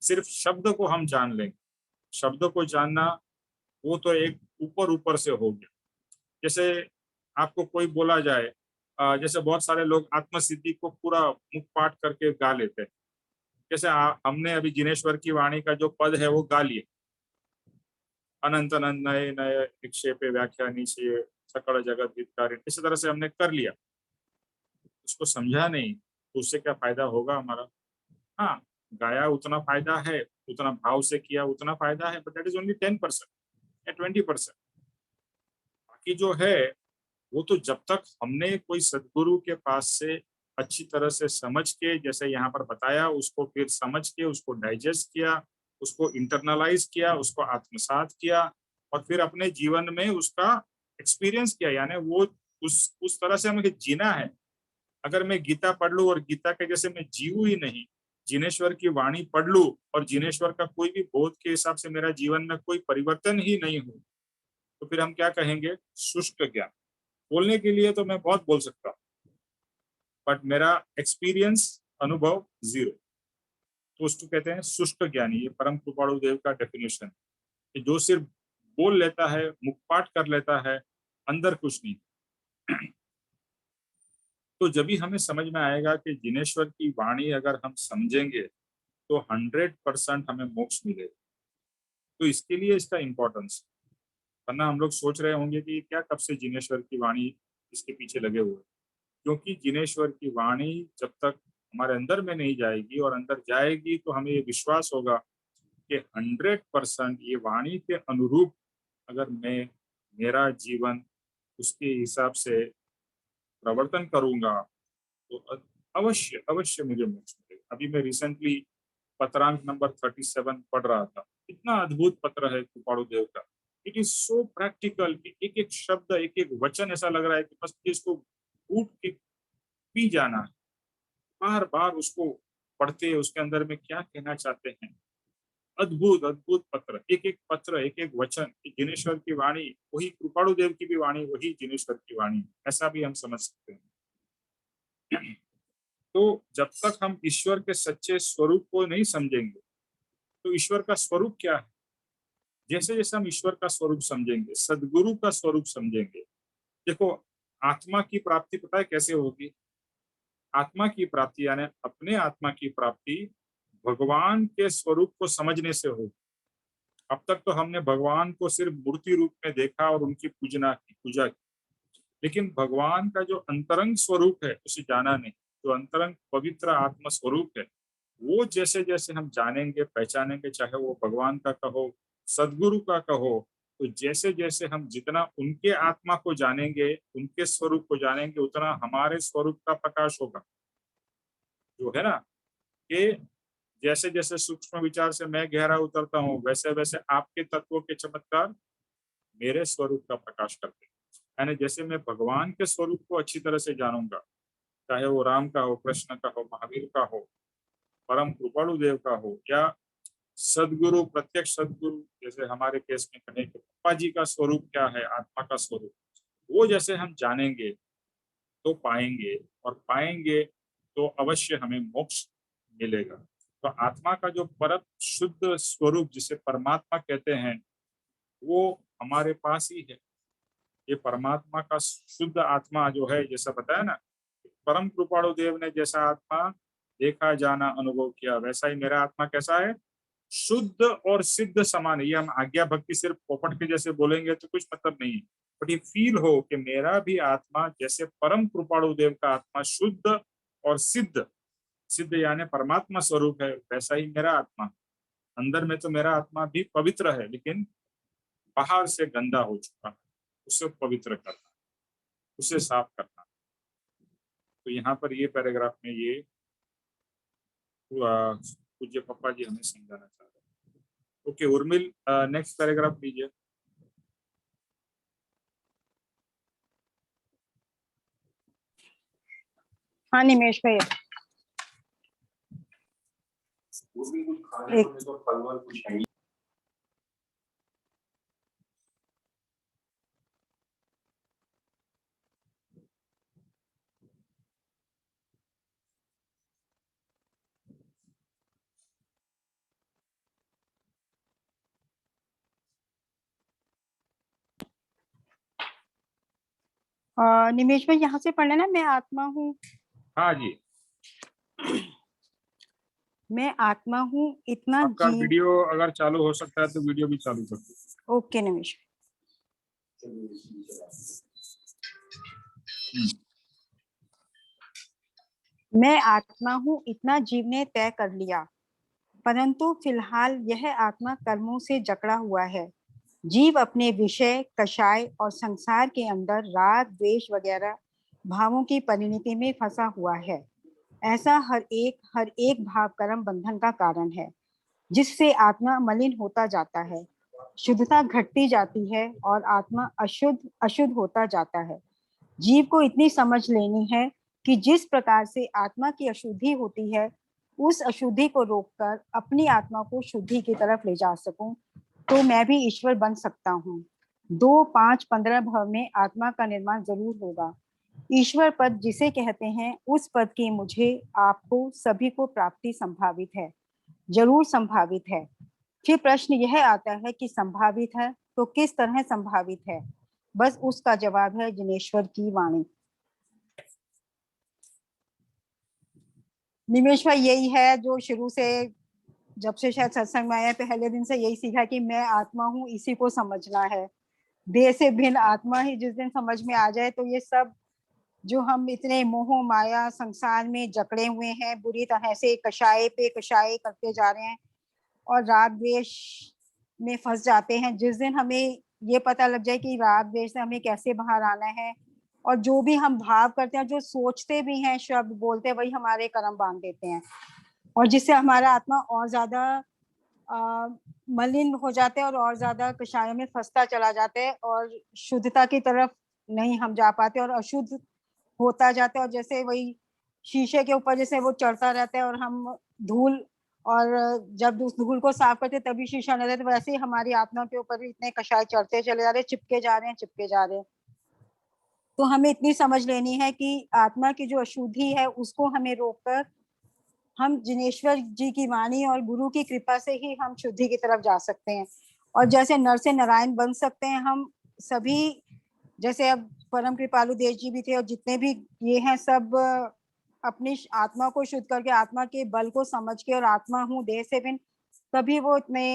सिर्फ शब्द को हम जान लेंगे। शब्द को जानना वो तो एक ऊपर ऊपर से हो गया। जैसे आपको कोई बोला जाए, जैसे बहुत सारे लोग आत्मसिद्धि को पूरा मुख पाठ करके गा लेते हैं। जैसे हमने अभी जिनेश्वर की वाणी का जो पद है वो गा लिए, अनंत अनंत नए नए निक्षेपे व्याख्या नीचे सकल जगत हितकारी, इसी तरह से हमने कर लिया, उसको समझा नहीं, तो उससे क्या फायदा होगा हमारा? हाँ, गाया उतना फायदा है, उतना भाव से किया उतना फायदा है, बट दैट इज ओनली 10% या 20%। बाकी जो है वो तो जब तक हमने कोई सदगुरु के पास से अच्छी तरह से समझ के, जैसे यहाँ पर बताया, उसको फिर समझ के उसको डाइजेस्ट किया, उसको इंटरनलाइज किया, उसको आत्मसात किया, और फिर अपने जीवन में उसका एक्सपीरियंस किया, यानी वो उस तरह से हमें जीना है। अगर मैं गीता पढ़ लूं और गीता के जैसे मैं जीऊँ ही नहीं, जिनेश्वर की वाणी पढ़ लूं और जिनेश्वर का कोई भी बोध के हिसाब से मेरा जीवन में कोई परिवर्तन ही नहीं हो, तो फिर हम क्या कहेंगे? शुष्क ज्ञान। बोलने के लिए तो मैं बहुत बोल सकता हूँ, बट मेरा एक्सपीरियंस, अनुभव जीरो, तो उसको कहते हैं शुष्क ज्ञानी। ये परम कृपाणु देव का डेफिनेशन है कि जो सिर्फ बोल लेता है, मुखपाठ कर लेता है, अंदर कुछ नहीं। तो जब भी हमें समझ में आएगा कि जिनेश्वर की वाणी अगर हम समझेंगे तो 100% हमें मोक्ष मिलेगा। तो इसके लिए इसका इम्पोर्टेंस, वरना हम लोग सोच रहे होंगे कि क्या कब से जिनेश्वर की वाणी इसके पीछे लगे हुए हैं। क्योंकि जिनेश्वर की वाणी जब तक हमारे अंदर में नहीं जाएगी, और अंदर जाएगी तो हमें ये विश्वास होगा कि 100% ये वाणी के अनुरूप अगर मैं मेरा जीवन उसके हिसाब से प्रवर्तन करूंगा तो अवश्य अवश्य मुझे मोक्ष मिलेगा। अभी मैं रिसेंटली पत्रांक नंबर 37 पढ़ रहा था, इतना अद्भुत पत्र है कृपाणु देव का। इट इज सो प्रैक्टिकल कि एक एक शब्द, एक एक वचन ऐसा लग रहा है कि बस इसको घूट के पी जाना है, बार बार उसको पढ़ते उसके अंदर में क्या कहना चाहते हैं। अद्भुत अद्भुत पत्र, एक एक पत्र, एक एक वचन, जिनेश्वर की वाणी वही, कृपाणु देव की भी वाणी वही जिनेश्वर की वाणी, ऐसा भी हम समझ सकते हैं। तो जब तक हम ईश्वर के सच्चे स्वरूप को नहीं समझेंगे, तो ईश्वर का स्वरूप क्या है, जैसे जैसे हम ईश्वर का स्वरूप समझेंगे, सदगुरु का स्वरूप समझेंगे। देखो, आत्मा की प्राप्ति पता है कैसे होगी? आत्मा की प्राप्ति यानी अपने आत्मा की प्राप्ति भगवान के स्वरूप को समझने से होगी। अब तक तो हमने भगवान को सिर्फ मूर्ति रूप में देखा और उनकी पूजा की, लेकिन भगवान का जो अंतरंग स्वरूप है उसे जाना नहीं। जो अंतरंग पवित्र आत्मा स्वरूप है, वो जैसे जैसे हम जानेंगे, पहचानेंगे, चाहे वो भगवान का कहो, सदगुरु का कहो, तो जैसे जैसे हम जितना उनके आत्मा को जानेंगे, उनके स्वरूप को जानेंगे, उतना हमारे स्वरूप का प्रकाश होगा। जो है ना, कि जैसे जैसे सूक्ष्म विचार से मैं गहरा उतरता हूँ, वैसे वैसे आपके तत्वों के चमत्कार मेरे स्वरूप का प्रकाश करते हैं। यानी जैसे मैं भगवान के स्वरूप को अच्छी तरह से जानूंगा, चाहे वो राम का हो, कृष्ण का हो, महावीर का हो, परम कृपाणु देव का हो, या सदगुरु, प्रत्यक्ष सदगुरु, जैसे हमारे केस में कहें कि पप्पा जी का स्वरूप क्या है, आत्मा का स्वरूप, वो जैसे हम जानेंगे तो पाएंगे, और पाएंगे तो अवश्य हमें मोक्ष मिलेगा। तो आत्मा का जो परम शुद्ध स्वरूप जिसे परमात्मा कहते हैं, वो हमारे पास ही है। ये परमात्मा का शुद्ध आत्मा जो है, जैसा बताया ना, परम कृपाणु देव ने जैसा आत्मा देखा जाना अनुभव किया, वैसा ही मेरा आत्मा कैसा है, शुद्ध और सिद्ध समान है। ये हम आज्ञा भक्ति सिर्फ पोपट के जैसे बोलेंगे तो कुछ मतलब नहीं है, बट ये फील हो कि मेरा भी आत्मा जैसे परम कृपाणु देव का आत्मा शुद्ध और सिद्ध, सिद्ध यानी परमात्मा स्वरूप है, वैसा ही मेरा आत्मा। अंदर में तो मेरा आत्मा भी पवित्र है, लेकिन बाहर से गंदा हो चुका है, उसे पवित्र करना, उसे साफ करना। तो यहाँ पर ये पैराग्राफ में ये पूज्य पप्पा जी हमें समझाना चाह रहे हैं। ओके उर्मिल, नेक्स्ट पैराग्राफ लीजिए। हाँ निमेश भैया, एक निमेश भाई यहाँ से पढ़ लेना, मैं आत्मा हूँ, हाँ जी, मैं आत्मा हूँ इतना आपका जीव। वीडियो अगर चालू हो सकता है तो वीडियो भी चालू कर दो। ओके निमेश। मैं आत्मा हूँ इतना जीव ने तय कर लिया, परंतु फिलहाल यह आत्मा कर्मों से जकड़ा हुआ है। जीव अपने विषय, कषाय और संसार के अंदर राग, द्वेष वगैरह भावों की परिणति में फंसा हुआ है। ऐसा हर एक भाव कर्म बंधन का कारण है, जिससे आत्मा मलिन होता जाता है, शुद्धता घटती जाती है और आत्मा अशुद्ध होता जाता है। जीव को इतनी समझ लेनी है कि जिस प्रकार से आत्मा की अशुद्धि होती है, उस अशुद्धि को रोककर अपनी आत्मा को शुद्धि की तरफ ले जा सकूं, तो मैं भी ईश्वर बन सकता हूँ। 2, 5, 15 भव में आत्मा का निर्माण जरूर होगा। ईश्वर पद जिसे कहते हैं, उस पद की मुझे, आपको, सभी को प्राप्ति संभावित है, जरूर संभावित है। फिर प्रश्न यह आता है कि संभावित है तो किस तरह संभावित है? बस उसका जवाब है जिनेश्वर की वाणी। निमेश भाई यही है जो शुरू से, जब से शायद सत्संग में आया पहले दिन से यही सीखा कि मैं आत्मा हूँ, इसी को समझना है। देह से भिन्न आत्मा ही जिस दिन समझ में आ जाए, तो ये सब जो हम इतने मोह माया संसार में जकड़े हुए हैं, बुरी तरह से कषाय पे कषाय करते जा रहे हैं और राग द्वेष में फंस जाते हैं। जिस दिन हमें ये पता लग जाए कि राग द्वेष से हमें कैसे बाहर आना है, और जो भी हम भाव करते हैं, जो सोचते भी हैं, शब्द बोलते हैं, वही हमारे कर्म बांध देते हैं, और जिससे हमारा आत्मा और ज्यादा मलिन हो जाते हैं और ज्यादा कषायों में फंसता चला जाता है, और शुद्धता की तरफ नहीं हम जा पाते और अशुद्ध होता जाता है। और जैसे वही शीशे के ऊपर जैसे वो चढ़ता रहता है और हम धूल, और जब उस धूल को साफ करते तभी शीशा नहीं रहता, वैसे ही हमारी आत्मा के ऊपर भी इतने कषाय चढ़ते चले जा रहे हैं, चिपके जा रहे हैं, चिपके जा रहे हैं। तो हमें इतनी समझ लेनी है कि आत्मा की जो अशुद्धि है उसको हमें रोककर हम जिनेश्वर जी की वाणी और गुरु की कृपा से ही हम शुद्धि की तरफ जा सकते हैं। और जैसे नर से नारायण बन सकते हैं हम सभी, जैसे अब परम कृपालु देश जी भी थे, और जितने भी ये हैं सब अपनी आत्मा को शुद्ध करके, आत्मा के बल को समझ के, और आत्मा हूँ देह से भिन्न, तभी वो इतने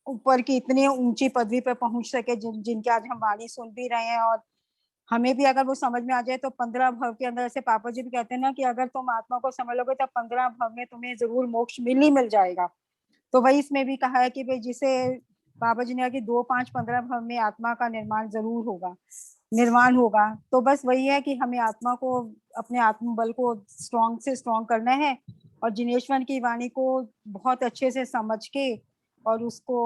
ऊपर की इतनी ऊंची पदवी पर पहुंच सके जिनके आज हम वाणी सुन भी रहे हैं। और हमें भी अगर वो समझ में आ जाए तो 15 भव के अंदर, ऐसे पापा जी भी कहते हैं ना कि अगर तुम आत्मा को समझ लोगे तो 15 भव में तुम्हें जरूर मोक्ष मिल जाएगा। तो वही इसमें भी कहा है कि भाई जिसे बाबा जी ने कहा कि 2, 5, 15 भव में आत्मा का निर्माण होगा। तो बस वही है कि हमें आत्मा को, अपने आत्म बल को स्ट्रॉन्ग से स्ट्रॉन्ग करना है, और जिनेश्वर की वाणी को बहुत अच्छे से समझ के और उसको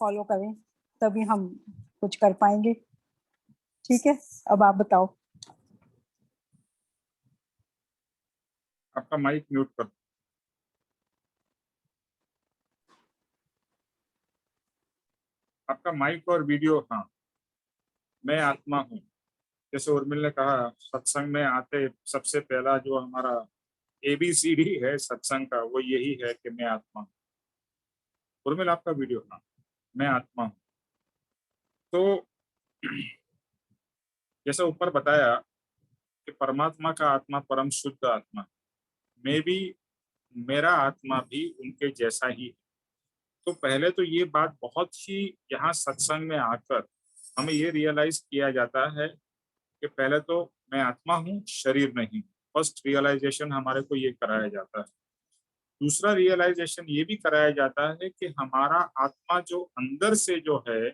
फॉलो करें, तभी हम कुछ कर पाएंगे। ठीक है, अब आप बताओ। आपका माइक म्यूट कर, आपका माइक और वीडियो। हाँ, मैं आत्मा हूँ, जैसे उर्मिल ने कहा, सत्संग में आते सबसे पहला जो हमारा ABCD है सत्संग का, वो यही है कि मैं आत्मा हूँ। उर्मिल आपका वीडियो। हाँ, मैं आत्मा हूँ। तो जैसे ऊपर बताया कि परमात्मा का आत्मा परम शुद्ध आत्मा, मैं भी, मेरा आत्मा भी उनके जैसा ही है। तो पहले तो ये बात बहुत ही यहाँ सत्संग में आकर हमें ये रियलाइज किया जाता है कि पहले तो मैं आत्मा हूँ, शरीर नहीं। फर्स्ट रियलाइजेशन हमारे को ये कराया जाता है। दूसरा रियलाइजेशन ये भी कराया जाता है कि हमारा आत्मा जो अंदर से जो है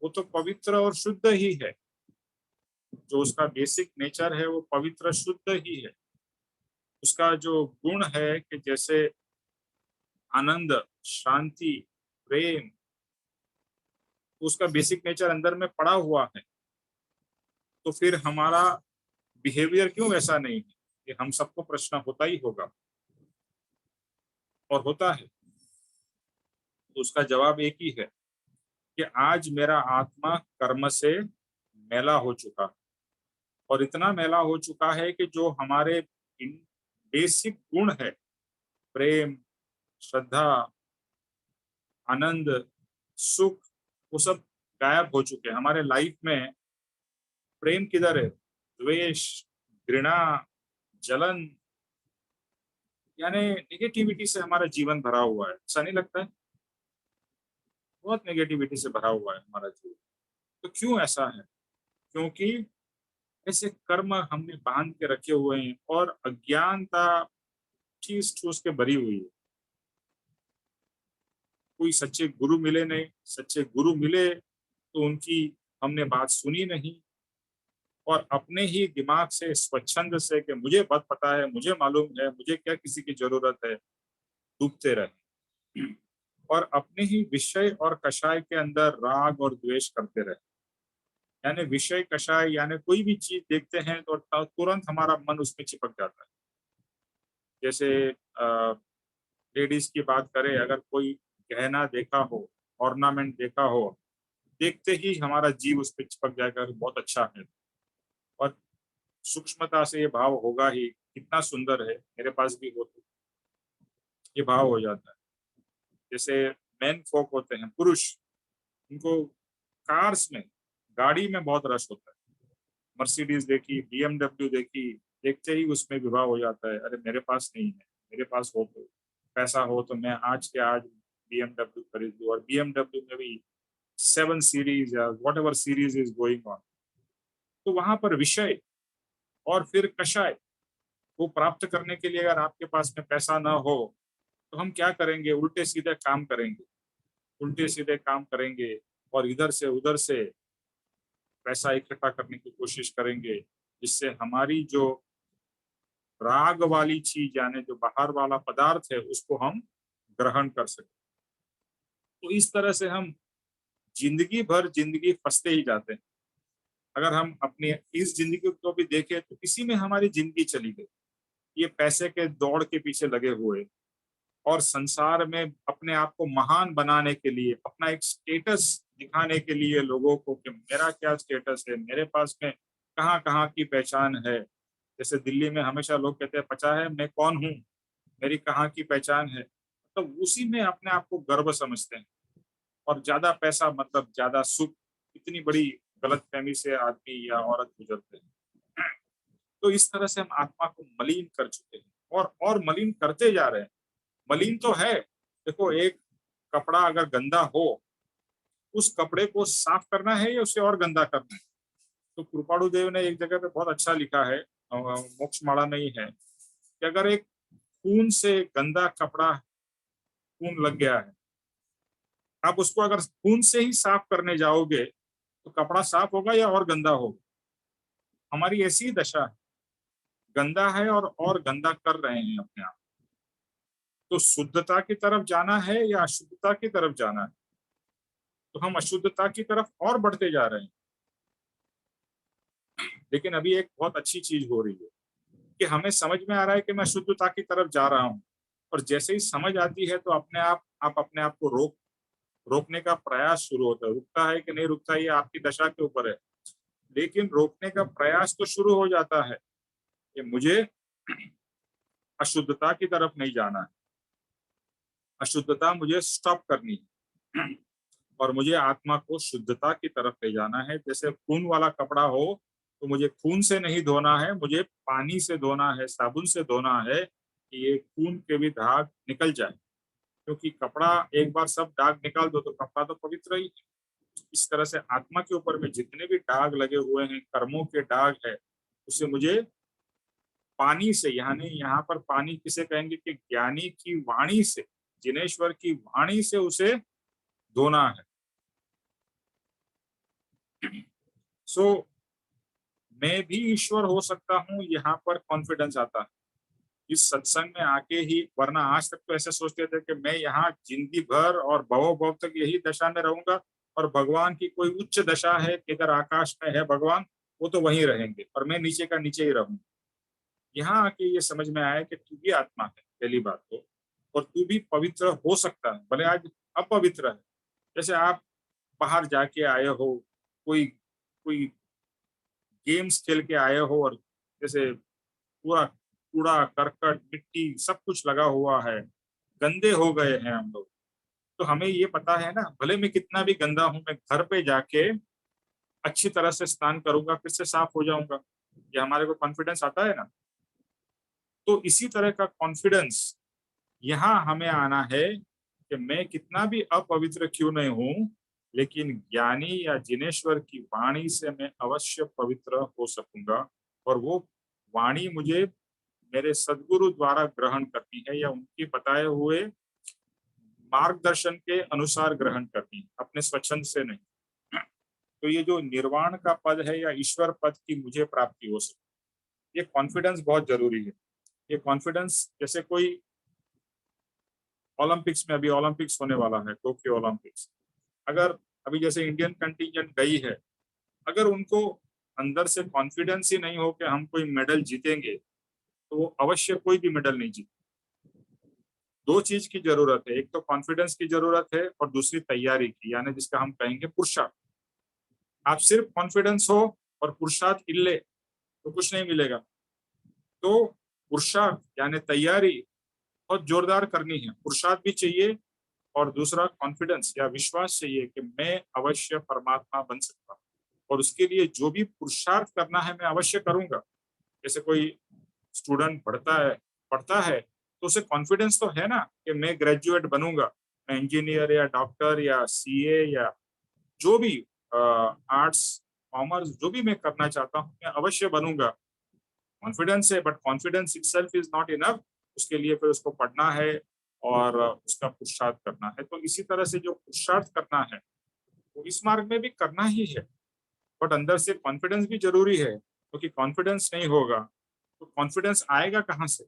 वो तो पवित्र और शुद्ध ही है। जो उसका बेसिक नेचर है वो पवित्र शुद्ध ही है। उसका जो गुण है कि जैसे आनंद, शांति, प्रेम, उसका बेसिक नेचर अंदर में पड़ा हुआ है। तो फिर हमारा बिहेवियर क्यों ऐसा नहीं है? ये हम सबको प्रश्न होता ही होगा और होता है। तो उसका जवाब एक ही है कि आज मेरा आत्मा कर्म से मैला हो चुका, और इतना मैला हो चुका है कि जो हमारे बेसिक गुण है, प्रेम, श्रद्धा, आनंद, सुख, वो सब गायब हो चुके हैं। हमारे लाइफ में प्रेम किधर है? द्वेष, घृणा, जलन, यानी नेगेटिविटी से हमारा जीवन भरा हुआ है। ऐसा नहीं लगता है? बहुत नेगेटिविटी से भरा हुआ है हमारा जीवन। तो क्यों ऐसा है? क्योंकि ऐसे कर्म हमने बांध के रखे हुए हैं और अज्ञानता ठूस ठूस के भरी हुई है। कोई सच्चे गुरु मिले नहीं, सच्चे गुरु मिले तो उनकी हमने बात सुनी नहीं, और अपने ही दिमाग से स्वच्छंद से कि मुझे बहुत पता है, मुझे मालूम है, मुझे क्या किसी की जरूरत है, डूबते रहे और अपने ही विषय और कषाय के अंदर राग और द्वेष करते रहे। यानी विषय कषाय, यानी कोई भी चीज देखते हैं तो तुरंत हमारा मन उसमें चिपक जाता है। जैसे लेडीज की बात करें, अगर कोई गहना देखा हो, ऑर्नामेंट देखा हो, देखते ही हमारा जीव उस पर चिपक जाएगा, बहुत अच्छा है, और सूक्ष्मता से ये भाव होगा ही, कितना सुंदर है, मेरे पास भी हो तो ये भाव हो जाता है। जैसे मैन फोक होते हैं, पुरुष, उनको कार्स में, गाड़ी में बहुत रस होता है। मर्सिडीज देखी, BMW देखी, देखते ही उसमें विवाह हो जाता है। अरे मेरे पास नहीं है, मेरे पास हो तो, पैसा हो तो मैं आज के आज BMW खरीद लूं। और BMW में भी 7 सीरीज या what ever series is going on. तो वहां पर विषय और फिर कषाय को प्राप्त करने के लिए अगर आपके पास में पैसा ना हो तो हम क्या करेंगे? उल्टे सीधे काम करेंगे, उल्टे सीधे काम करेंगे और इधर से उधर से पैसा इकट्ठा करने की कोशिश करेंगे, जिससे हमारी जो राग वाली चीज, यानी जो बाहर वाला पदार्थ है, उसको हम ग्रहण कर सके। तो इस तरह से हम जिंदगी भर जिंदगी फंसते ही जाते हैं। अगर हम अपनी इस जिंदगी को भी देखें तो इसी में हमारी जिंदगी चली गई। ये पैसे के दौड़ के पीछे लगे हुए और संसार में अपने आप को महान बनाने के लिए, अपना एक स्टेटस दिखाने के लिए लोगों को कि मेरा क्या स्टेटस है, मेरे पास में कहाँ कहाँ की पहचान है। जैसे दिल्ली में हमेशा लोग कहते हैं, पता है मैं कौन हूँ, मेरी कहाँ की पहचान है। तो उसी में अपने आप को गर्व समझते हैं, और ज्यादा पैसा मतलब ज्यादा सुख, इतनी बड़ी गलतफहमी से आदमी या औरत गुजरते हैं। तो इस तरह से हम आत्मा को मलिन कर चुके हैं और मलिन करते जा रहे हैं। मलिन तो है, देखो एक कपड़ा अगर गंदा हो, उस कपड़े को साफ करना है या उसे और गंदा करना है? तो कृपाणु देव ने एक जगह पे बहुत अच्छा लिखा है, मोक्ष माला में ही है, कि अगर एक खून से गंदा कपड़ा, खून लग गया है, आप उसको अगर खून से ही साफ करने जाओगे तो कपड़ा साफ होगा या और गंदा होगा? हमारी ऐसी ही दशा है, गंदा है और गंदा कर रहे हैं अपने आप। तो शुद्धता की तरफ जाना है या अशुद्धता की तरफ जाना है? तो हम अशुद्धता की तरफ और बढ़ते जा रहे हैं। लेकिन अभी एक बहुत अच्छी चीज हो रही है कि हमें समझ में आ रहा है कि मैं शुद्धता की तरफ जा रहा हूँ, और जैसे ही समझ आती है तो अपने आप अपने आप को रोकने का प्रयास शुरू होता है। रुकता है कि नहीं रुकता, ये आपकी दशा के ऊपर है, लेकिन रोकने का प्रयास तो शुरू हो जाता है कि मुझे अशुद्धता की तरफ नहीं जाना है, अशुद्धता मुझे स्टॉप करनी है और मुझे आत्मा को शुद्धता की तरफ ले जाना है। जैसे खून वाला कपड़ा हो तो मुझे खून से नहीं धोना है, मुझे पानी से धोना है, साबुन से धोना है, कि ये खून के भी दाग निकल जाए, क्योंकि कपड़ा एक बार सब दाग निकाल दो तो कपड़ा तो पवित्र ही है। इस तरह से आत्मा के ऊपर में जितने भी दाग लगे हुए हैं, कर्मों के दाग है, उसे मुझे पानी से, यानी यहाँ पर पानी किसे कहेंगे कि ज्ञानी की वाणी से, जिनेश्वर की वाणी से उसे धोना है। सो मैं भी ईश्वर हो सकता हूँ, यहाँ पर कॉन्फिडेंस आता है इस सत्संग में आके ही। वरना आज तक तो ऐसे सोचते थे कि मैं यहाँ जिंदगी भर और भवो भव तक यही दशा में रहूंगा, और भगवान की कोई उच्च दशा है, इधर आकाश में है भगवान, वो तो वहीं रहेंगे और मैं नीचे का नीचे ही रहूंगा। यहाँ आके ये समझ में आया कि तू भी आत्मा है, पहली बात तो, और तू भी पवित्र हो सकता है, भले आज अपवित्र है। जैसे आप बाहर जाके आए हो, कोई कोई गेम्स खेल के आए हो, और जैसे पूरा कूड़ा करकट मिट्टी सब कुछ लगा हुआ है, गंदे हो गए हैं हम लोग, तो हमें ये पता है ना, भले मैं कितना भी गंदा हूं, मैं घर पे जाके अच्छी तरह से स्नान करूंगा, फिर से साफ हो जाऊंगा। ये हमारे को कॉन्फिडेंस आता है ना। तो इसी तरह का कॉन्फिडेंस यहाँ हमें आना है कि मैं कितना भी अपवित्र क्यों नहीं हूं, लेकिन ज्ञानी या जिनेश्वर की वाणी से मैं अवश्य पवित्र हो सकूंगा, और वो वाणी मुझे मेरे सदगुरु द्वारा ग्रहण करनी है, या उनके बताए हुए मार्गदर्शन के अनुसार ग्रहण करनी है, अपने स्वच्छंद से नहीं। तो ये जो निर्वाण का पद है या ईश्वर पद की मुझे प्राप्ति हो सके, ये कॉन्फिडेंस बहुत जरूरी है। ये कॉन्फिडेंस, जैसे कोई ओलंपिक्स में, अभी ओलंपिक्स होने वाला है, टोक्यो ओलंपिक्स, अगर अभी जैसे इंडियन कंटिजेंट गई है, अगर उनको अंदर से कॉन्फिडेंस ही नहीं हो कि हम कोई मेडल जीतेंगे, तो वो अवश्य कोई भी मेडल नहीं जीते। दो चीज की जरूरत है, एक तो कॉन्फिडेंस की जरूरत है और दूसरी तैयारी की, यानी जिसका हम कहेंगे पुरुषार्थ। आप सिर्फ कॉन्फिडेंस हो और पुरुषार्थ इल्ले तो कुछ नहीं मिलेगा। तो पुरुषार्थ यानी तैयारी बहुत जोरदार करनी है, पुरुषार्थ भी चाहिए, और दूसरा कॉन्फिडेंस या विश्वास चाहिए कि मैं अवश्य परमात्मा बन सकता हूँ, और उसके लिए जो भी पुरुषार्थ करना है मैं अवश्य करूंगा। जैसे कोई स्टूडेंट पढ़ता है तो उसे कॉन्फिडेंस तो है ना कि मैं ग्रेजुएट बनूंगा, मैं इंजीनियर या डॉक्टर या सीए या जो भी आर्ट्स कॉमर्स जो भी मैं करना चाहता हूँ मैं अवश्य बनूंगा। कॉन्फिडेंस है, but confidence itself is not enough, उसके लिए फिर उसको पढ़ना है और उसका पुरुषार्थ करना है। तो इसी तरह से जो पुरुषार्थ करना है वो इस मार्ग में भी करना ही है, बट अंदर से कॉन्फिडेंस भी जरूरी है, क्योंकि कॉन्फिडेंस नहीं होगा तो कॉन्फिडेंस आएगा कहाँ से?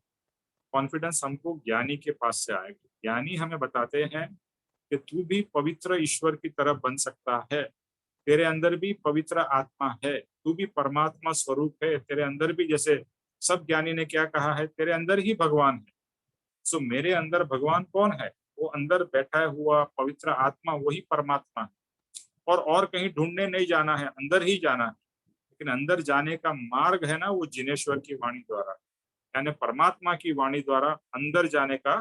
कॉन्फिडेंस हमको ज्ञानी के पास से आएगा। ज्ञानी हमें बताते हैं कि तू भी पवित्र ईश्वर की तरफ बन सकता है, तेरे अंदर भी पवित्र आत्मा है, तू भी परमात्मा स्वरूप है, तेरे अंदर भी, जैसे सब ज्ञानी ने क्या कहा है, तेरे अंदर ही भगवान है। सो मेरे अंदर भगवान कौन है? वो अंदर बैठा हुआ पवित्र आत्मा, वही परमात्मा है, और कहीं ढूंढने नहीं जाना है, अंदर ही जाना है। लेकिन अंदर जाने का मार्ग है ना, वो जिनेश्वर की वाणी द्वारा, यानी परमात्मा की वाणी द्वारा अंदर जाने का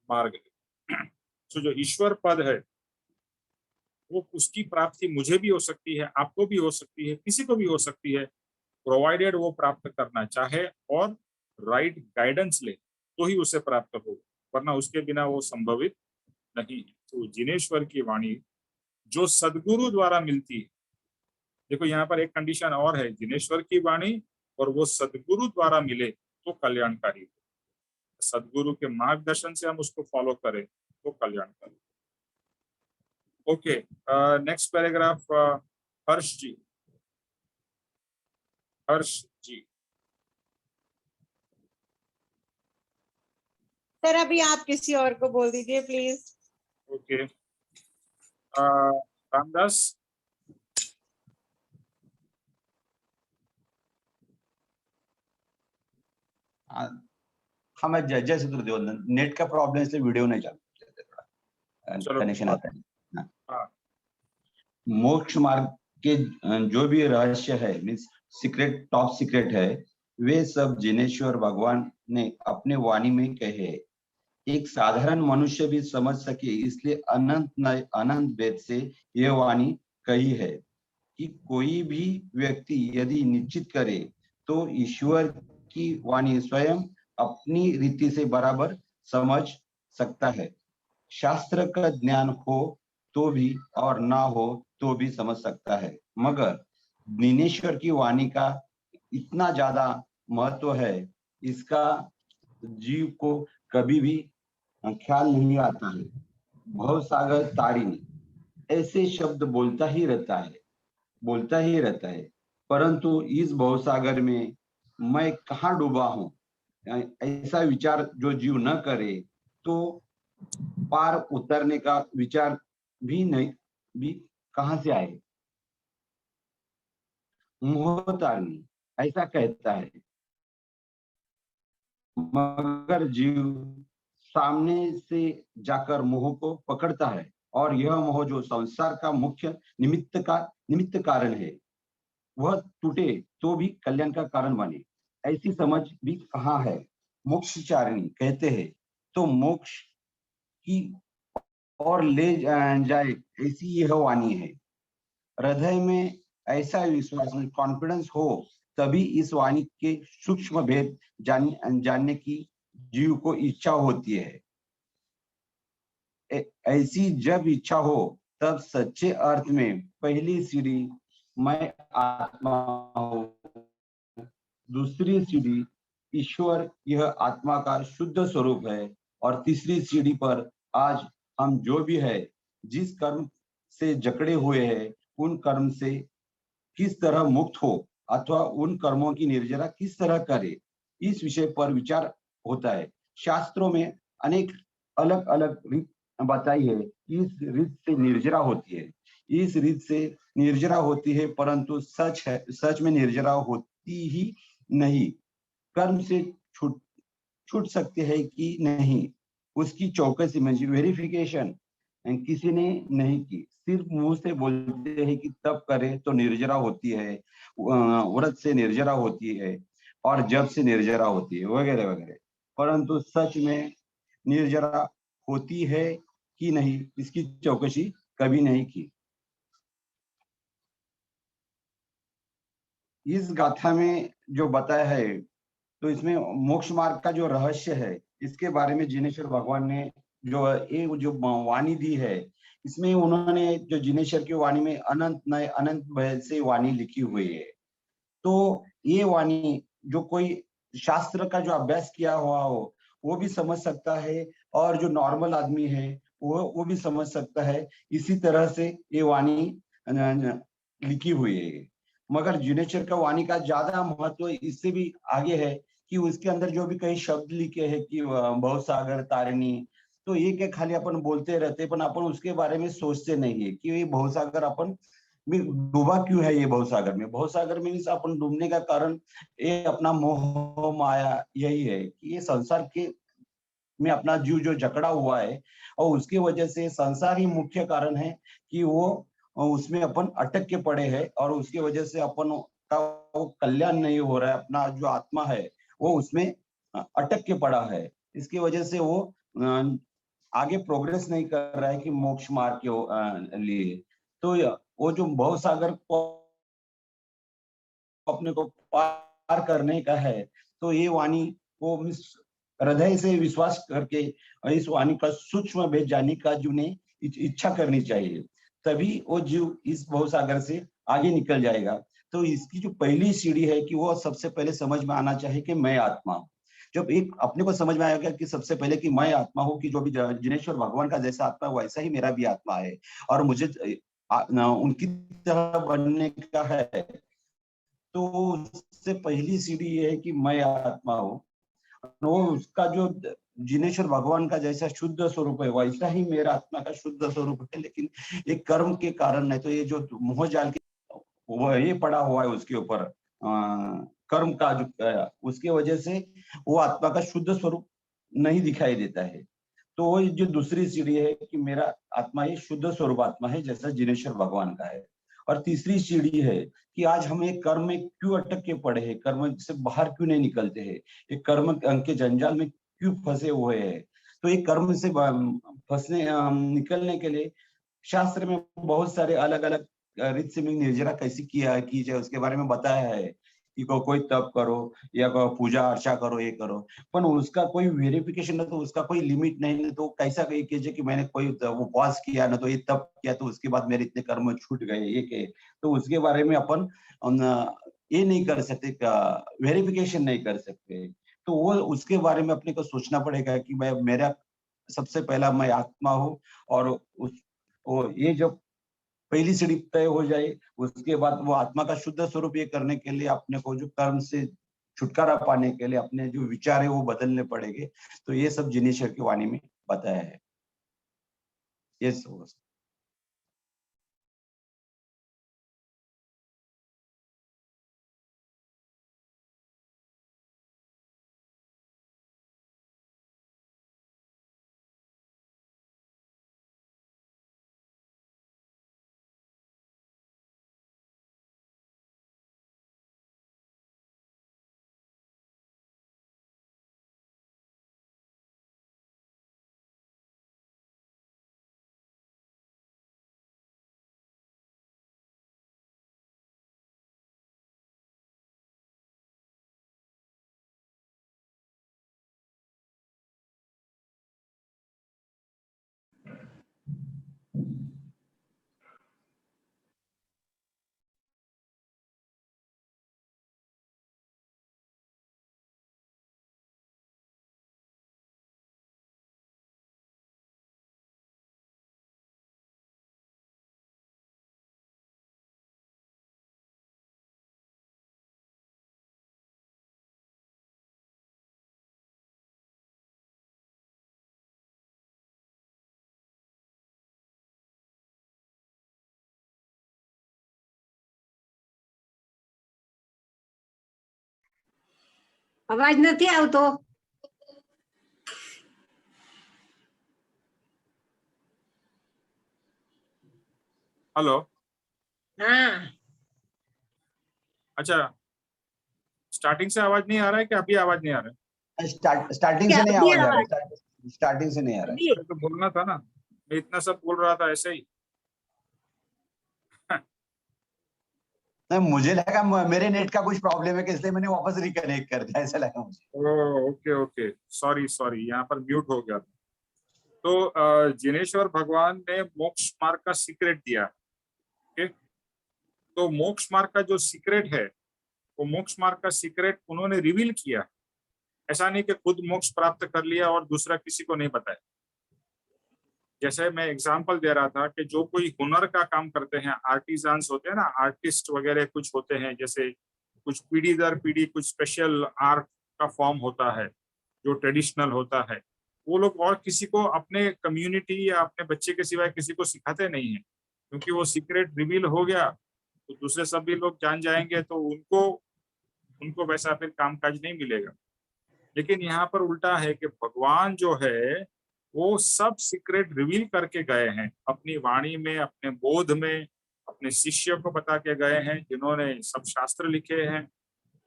मार्ग है। तो जो ईश्वर पद है वो, उसकी प्राप्ति मुझे भी हो सकती है, आपको भी हो सकती है, किसी को भी हो सकती है, प्रोवाइडेड वो प्राप्त करना चाहे और राइट गाइडेंस ले तो ही उसे प्राप्त हो, वरना उसके बिना वो संभवित नहीं है। तो जिनेश्वर की वाणी जो सदगुरु द्वारा मिलती है, देखो यहाँ पर एक कंडीशन और है, जिनेश्वर की वाणी और वो सदगुरु द्वारा मिले तो कल्याणकारी हो। सदगुरु के मार्गदर्शन से हम उसको फॉलो करें तो कल्याणकारी। ओके, नेक्स्ट पैराग्राफ, हर्ष जी। हर्ष जी। सर अभी आप किसी और को बोल दीजिए प्लीज। ओके, रामदास। हाँ मैं जय सूत्रदेव, नेट का प्रॉब्लम इसलिए वीडियो नहीं चल चलो, कनेक्शन आता है। हाँ। मोक्ष मार्ग के जो भी रहस्य है, मीन्स सीक्रेट, टॉप सीक्रेट है, वे सब जिनेश्वर भगवान ने अपने वाणी में कहे। एक साधारण मनुष्य भी समझ सके, इसलिए अनंत वेद से यह वाणी कही है कि कोई भी व्यक्ति यदि निश्चित करे तो ईश्वर की वाणी स्वयं अपनी रीति से बराबर समझ सकता है। शास्त्र का ज्ञान हो तो भी और ना हो तो भी समझ सकता है, मगर ज्ञानेश्वर की वाणी का इतना ज्यादा महत्व है, इसका जीव को कभी भी ख्याल नहीं आता है। भवसागर तारिणी ऐसे शब्द बोलता ही रहता है, परंतु इस भवसागर में मैं कहाँ डूबा हूँ, ऐसा विचार जो जीव न करे तो पार उतरने का विचार भी कहां से आए। मोह तारिणी ऐसा कहता है, मगर जीव सामने से जाकर मोह को पकड़ता है, और यह मोह जो संसार का मुख्य निमित्त कारण है, वह टूटे तो भी कल्याण का कारण बने, ऐसी समझ भी कहाँ है। मोक्षचारिणी कहते हैं तो मोक्ष की और ले जाए, ऐसी यह वाणी है। हृदय में ऐसा विश्वास कॉन्फिडेंस हो तभी इस वाणी के सूक्ष्म भेद जानने की जीव को इच्छा होती है। ऐसी जब इच्छा हो तब सच्चे अर्थ में पहली सीढ़ी मैं आत्मा हूँ, दूसरी सीढ़ी ईश्वर यह आत्मा का शुद्ध स्वरूप है, और तीसरी सीढ़ी पर आज हम जो भी है, जिस कर्म से जकड़े हुए हैं, उन कर्म से किस तरह मुक्त हो अथवा उन कर्मों की निर्जरा किस तरह करे, इस विषय पर विचार होता है। शास्त्रों में अनेक अलग अलग रीत बताई है। इस रीत से निर्जरा होती है, इस रीत से निर्जरा होती है, परंतु सच में निर्जरा होती ही नहीं। कर्म से छूट सकते हैं कि नहीं, उसकी चौकसी में वेरिफिकेशन किसी ने नहीं की। सिर्फ मुंह से बोलते हैं कि तब करे तो निर्जरा होती है, व्रत से निर्जरा होती है, और जब से निर्जरा होती है, वगैरह वगैरह, परंतु सच में निर्जरा होती है कि नहीं, इसकी चौकसी कभी नहीं की। इस गाथा में जो बताया है, तो इसमें मोक्ष मार्ग का जो रहस्य है, इसके बारे में जिनेश्वर भगवान ने जो वाणी दी है, इसमें उन्होंने जो जिनेश्वर की वाणी में अनंत नए अनंत भय से वाणी लिखी हुई है। तो ये वाणी जो कोई शास्त्र का जो अभ्यास किया हुआ हो वो भी समझ सकता है, और जो नॉर्मल आदमी है वो भी समझ सकता है। इसी तरह से ये वाणी लिखी हुई है। मगर जिनेश्वर का वाणी का ज्यादा महत्व इससे भी आगे है कि उसके अंदर जो भी कई शब्द लिखे हैं कि भवसागर तारिणी, तो ये क्या खाली अपन बोलते रहते, पण अपन उसके बारे में सोचते नहीं है कि ये भवसागर अपन डूबा क्यों है। ये भवसागर में अपन डूबने का कारण ये अपना मोह माया यही है कि ये संसार के में अपना जीव जो जकड़ा हुआ है, और उसकी वजह से संसार ही मुख्य कारण है कि वो उसमें अपन अटक के पड़े हैं, और उसकी वजह से अपन का वो कल्याण नहीं हो रहा है। अपना जो आत्मा है वो उसमें अटक के पड़ा है, इसकी वजह से वो आगे प्रोग्रेस नहीं कर रहा है कि मोक्ष मार्ग के लिए। तो वो जो भवसागर को अपने को पार करने का है, तो ये वाणी को हृदय से विश्वास करके इस वाणी का सूक्ष्म भेद जानने का जीव ने इच्छा करनी चाहिए, तभी वो जीव इस भवसागर से आगे निकल जाएगा। तो इसकी जो पहली सीढ़ी है कि वो सबसे पहले समझ में आना चाहिए कि मैं आत्मा हूँ। जब एक अपने को समझ में आएगा कि सबसे पहले कि मैं आत्मा हूँ, कि जो भी जिनेश्वर भगवान का जैसा आत्मा वैसा ही मेरा भी आत्मा है, और मुझे उनकी तरह बनने का है, तो उससे पहली सीढ़ी ये है कि मैं आत्मा हूँ। वो उसका जो जिनेश्वर भगवान का जैसा शुद्ध स्वरूप है वैसा ही मेरा आत्मा का शुद्ध स्वरूप है, लेकिन एक कर्म के कारण है, तो ये जो मोह जाल के वो ये पड़ा हुआ है उसके ऊपर कर्म का जो उसके वजह से वो आत्मा का शुद्ध स्वरूप नहीं दिखाई देता है। तो वो जो दूसरी सीढ़ी है कि मेरा आत्मा ये शुद्ध स्वरूप आत्मा है जैसा जिनेश्वर भगवान का है। और तीसरी सीढ़ी है कि आज हम एक कर्म में क्यों अटक के पड़े हैं, कर्म से बाहर क्यों नहीं निकलते हैं, एक कर्म के जंजाल में क्यों फंसे हुए हैं। तो एक कर्म से फंसने निकलने के लिए शास्त्र में बहुत सारे अलग अलग रीत से निर्जरा कैसी की जाए उसके बारे में बताया है कि कोई तप करो या पूजा अर्चा करो, ये करो, पर उसका कोई वेरिफिकेशन ना, तो उसका कोई लिमिट नहीं, तो कैसा कही कीजिए कि मैंने कोई उपवास किया ना, तो ये तप किया तो उसके बाद मेरे इतने कर्म छूट गए, ये के तो उसके बारे में अपन ये नहीं कर सकते, वेरिफिकेशन नहीं कर सकते। तो वो उसके बारे में अपने को सोचना पड़ेगा कि मैं मेरा सबसे पहला मैं आत्मा हूँ, और ये जब पहली सीढ़ी तय हो जाए, उसके बाद वो आत्मा का शुद्ध स्वरूप ये करने के लिए अपने को जो कर्म से छुटकारा पाने के लिए अपने जो विचार है वो बदलने पड़ेंगे। तो ये सब जिनेश्वर की वाणी में बताया है। ये सब અવાજ નથી આવતો. हेलो, हाँ, अच्छा, स्टार्टिंग से आवाज नहीं आ रहा है कि अभी आवाज नहीं आ रहा है? स्टार्टिंग से नहीं अभी आवाज आ आवाज। रहा है, स्टार्टिंग से नहीं आ रहा है। अभी अरे तो बोलना था ना, मैं इतना सब बोल रहा था ऐसे ही। नहीं, मुझे लगा मेरे नेट का कुछ प्रॉब्लम है कि इसलिए मैंने वापस रिकनेक्ट कर दिया, ऐसा लगा मुझे। ओके ओके, सॉरी सॉरी, यहाँ पर म्यूट हो गया था। तो जिनेश्वर भगवान ने मोक्ष मार्ग का सीक्रेट दिया। ओके, तो मोक्ष मार्ग का जो सीक्रेट है, वो मोक्ष मार्ग का सीक्रेट उन्होंने रिवील किया। ऐसा नहीं कि खुद मोक्ष प्राप्त कर लिया और दूसरा किसी को नहीं बताया। जैसे मैं एग्जांपल दे रहा था कि जो कोई हुनर का काम करते हैं, आर्टिजन्स होते हैं ना, आर्टिस्ट वगैरह कुछ होते हैं, जैसे कुछ पीढ़ी दर पीढ़ी कुछ स्पेशल आर्ट का फॉर्म होता है जो ट्रेडिशनल होता है, वो लोग और किसी को अपने कम्युनिटी या अपने बच्चे के सिवाय किसी को सिखाते नहीं है, क्योंकि वो सीक्रेट रिवील हो गया तो दूसरे सभी लोग जान जाएंगे, तो उनको वैसा फिर कामकाज नहीं मिलेगा। लेकिन यहाँ पर उल्टा है कि भगवान जो है वो सब सीक्रेट रिवील करके गए हैं अपनी वाणी में, अपने बोध में, अपने शिष्य को बता के गए हैं, जिन्होंने सब शास्त्र लिखे हैं।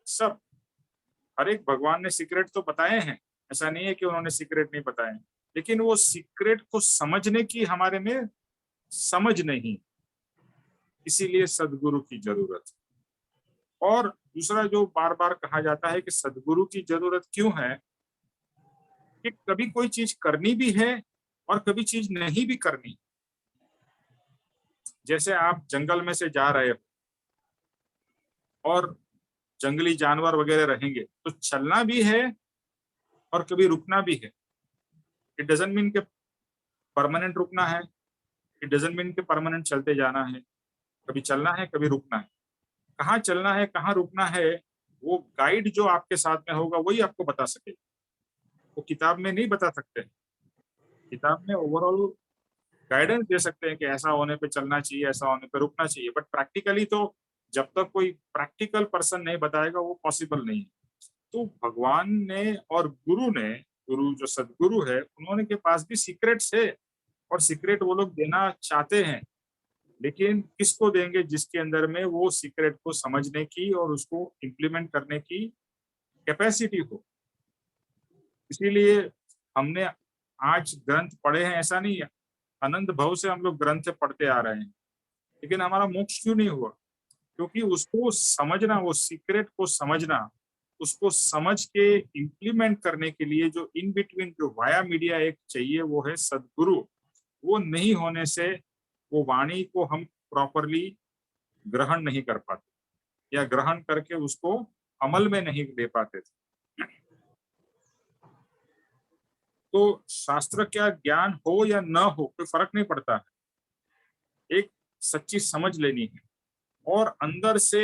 सब हर एक भगवान ने सीक्रेट तो बताए हैं, ऐसा नहीं है कि उन्होंने सीक्रेट नहीं बताए, लेकिन वो सीक्रेट को समझने की हमारे में समझ नहीं, इसीलिए सदगुरु की जरूरत। और दूसरा जो बार बार कहा जाता है कि सदगुरु की जरूरत क्यों है, कि कभी कोई चीज करनी भी है और कभी चीज नहीं भी करनी। जैसे आप जंगल में से जा रहे हो और जंगली जानवर वगैरह रहेंगे, तो चलना भी है और कभी रुकना भी है। इट डजंट मीन कि परमानेंट रुकना है, इट डजंट मीन कि परमानेंट चलते जाना है। कभी चलना है, कभी रुकना है। कहाँ चलना है, कहाँ रुकना है, वो गाइड जो आपके साथ में होगा वही आपको बता सके, वो किताब में नहीं बता सकते। किताब में ओवरऑल गाइडेंस दे सकते हैं कि ऐसा होने पे चलना चाहिए, ऐसा होने पे रुकना चाहिए, बट प्रैक्टिकली तो जब तक कोई प्रैक्टिकल पर्सन नहीं बताएगा वो पॉसिबल नहीं है। तो भगवान ने और गुरु जो सदगुरु है, उन्होंने के पास भी सीक्रेट्स है, और सीक्रेट वो लोग देना चाहते हैं, लेकिन किसको देंगे? जिसके अंदर में वो सीक्रेट को समझने की और उसको इम्प्लीमेंट करने की कैपेसिटी हो। इसीलिए हमने आज ग्रंथ पढ़े हैं, ऐसा नहीं है, अनंत भव से हम लोग ग्रंथ पढ़ते आ रहे हैं, लेकिन हमारा मोक्ष क्यों नहीं हुआ? क्योंकि उसको समझना, वो सीक्रेट को समझना, उसको समझ के इम्प्लीमेंट करने के लिए जो इन बिटवीन जो वाया मीडिया एक चाहिए वो है सदगुरु। वो नहीं होने से वो वाणी को हम प्रॉपरली ग्रहण नहीं कर पाते या ग्रहण करके उसको अमल में नहीं ले पाते थे। तो शास्त्र क्या ज्ञान हो या न हो कोई फर्क नहीं पड़ता है, एक सच्ची समझ लेनी है और अंदर से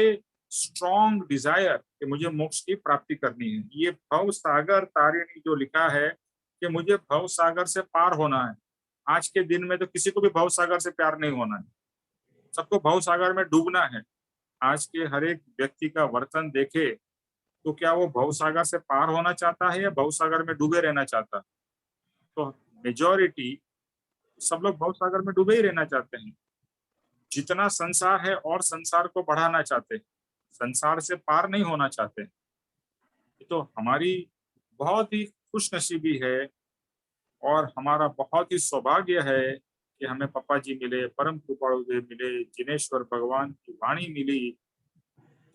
स्ट्रॉन्ग डिजायर कि मुझे मोक्ष की प्राप्ति करनी है। ये भव सागर तारिणी जो लिखा है कि मुझे भव सागर से पार होना है। आज के दिन में तो किसी को भी भव सागर से प्यार नहीं होना है, सबको भव सागर में डूबना है। आज के हर एक व्यक्ति का वर्तन देखे तो क्या वो भव सागर से पार होना चाहता है या भव सागर में डूबे रहना चाहता है? तो मेजॉरिटी सब लोग भव सागर में डूबे ही रहना चाहते हैं। जितना संसार है और संसार को बढ़ाना चाहते हैं, संसार से पार नहीं होना चाहते। तो हमारी बहुत ही खुशनसीबी है और हमारा बहुत ही सौभाग्य है कि हमें पप्पा जी मिले, परम कृपालुदेव मिले, जिनेश्वर भगवान की वाणी मिली।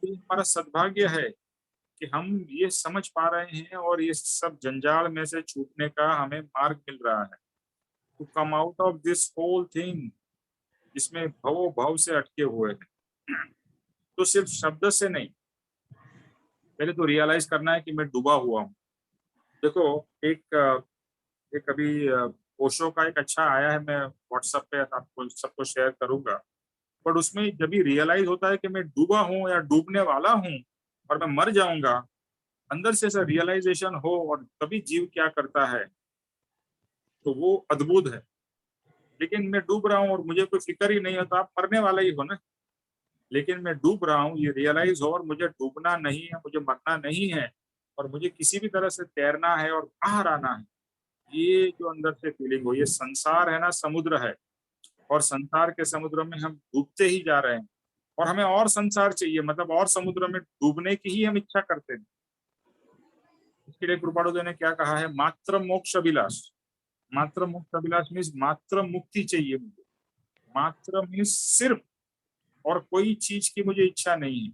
ये हमारा सद्भाग्य है कि हम ये समझ पा रहे हैं और ये सब जंजाल में से छूटने का हमें मार्ग मिल रहा है। To come out of this whole thing जिसमें भवो भव से अटके हुए हैं। तो सिर्फ शब्द से नहीं, पहले तो रियलाइज करना है कि मैं डूबा हुआ हूँ। देखो एक अभी ओशो का एक अच्छा आया है, मैं व्हाट्सएप पे आपको सबको शेयर करूंगा। पर उसमें जब भी रियलाइज होता है कि मैं डूबा हूँ या डूबने वाला हूँ और मैं मर जाऊंगा, अंदर से ऐसा रियलाइजेशन हो और तभी जीव क्या करता है तो वो अद्भुत है। लेकिन मैं डूब रहा हूँ और मुझे कोई फिक्र ही नहीं है तो आप मरने वाला ही हो ना। लेकिन मैं डूब रहा हूँ ये रियलाइज हो और मुझे डूबना नहीं है, मुझे मरना नहीं है और मुझे किसी भी तरह से तैरना है और बाहर आना है। ये जो अंदर से फीलिंग हो, ये संसार है ना, समुद्र है और संसार के समुद्र में हम डूबते ही जा रहे हैं और हमें और संसार चाहिए, मतलब और समुद्र में डूबने की ही हम इच्छा करते हैं। इसके लिए कृपाणुदेव ने क्या कहा है, मात्र मोक्ष अभिलाष। मात्र मोक्ष अभिलाष मीन्स मात्र मुक्ति चाहिए मुझे। मात्र मीन्स सिर्फ, और कोई चीज की मुझे इच्छा नहीं है।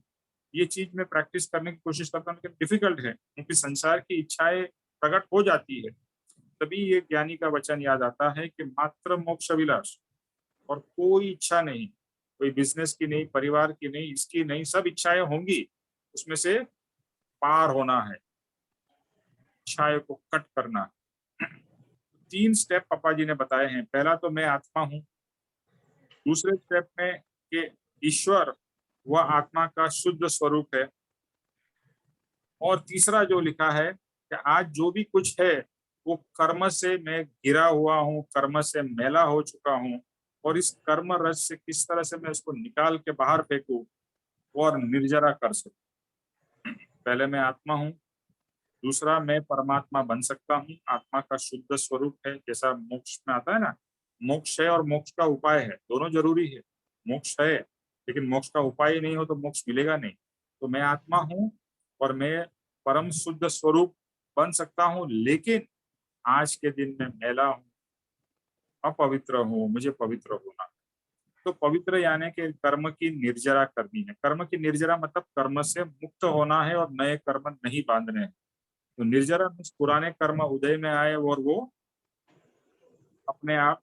ये चीज मैं प्रैक्टिस करने की कोशिश करता हूँ लेकिन डिफिकल्ट है क्योंकि संसार की इच्छाएं प्रकट हो जाती है। तभी ये ज्ञानी का वचन याद आता है कि मात्र मोक्ष अभिलाष, और कोई इच्छा नहीं, कोई बिजनेस की नहीं, परिवार की नहीं, इसकी नहीं, सब इच्छाएं होंगी, उसमें से पार होना है, इच्छाएं को कट करना। 3 स्टेप पापा जी ने बताए हैं। पहला तो मैं आत्मा हूँ, दूसरे स्टेप में कि ईश्वर वह आत्मा का शुद्ध स्वरूप है, और तीसरा जो लिखा है कि आज जो भी कुछ है वो कर्म से मैं घिरा हुआ हूँ, कर्म से मैला हो चुका हूँ और इस कर्म रस से किस तरह से मैं उसको निकाल के बाहर फेंकूं और निर्जरा कर सकूं। पहले मैं आत्मा हूँ, दूसरा मैं परमात्मा बन सकता हूँ, आत्मा का शुद्ध स्वरूप है, जैसा मोक्ष में आता है ना, मोक्ष है और मोक्ष का उपाय है, दोनों जरूरी है। मोक्ष है लेकिन मोक्ष का उपाय ही नहीं हो तो मोक्ष मिलेगा नहीं। तो मैं आत्मा हूँ और मैं परम शुद्ध स्वरूप बन सकता हूँ, लेकिन आज के दिन में मैला हूँ, अपवित्र हूँ, मुझे पवित्र होना। तो पवित्र यानी कि कर्म की निर्जरा करनी है। कर्म की निर्जरा मतलब कर्म से मुक्त होना है और नए कर्म नहीं बांधने हैं। तो निर्जरा मीन्स पुराने कर्म उदय में आए और वो अपने आप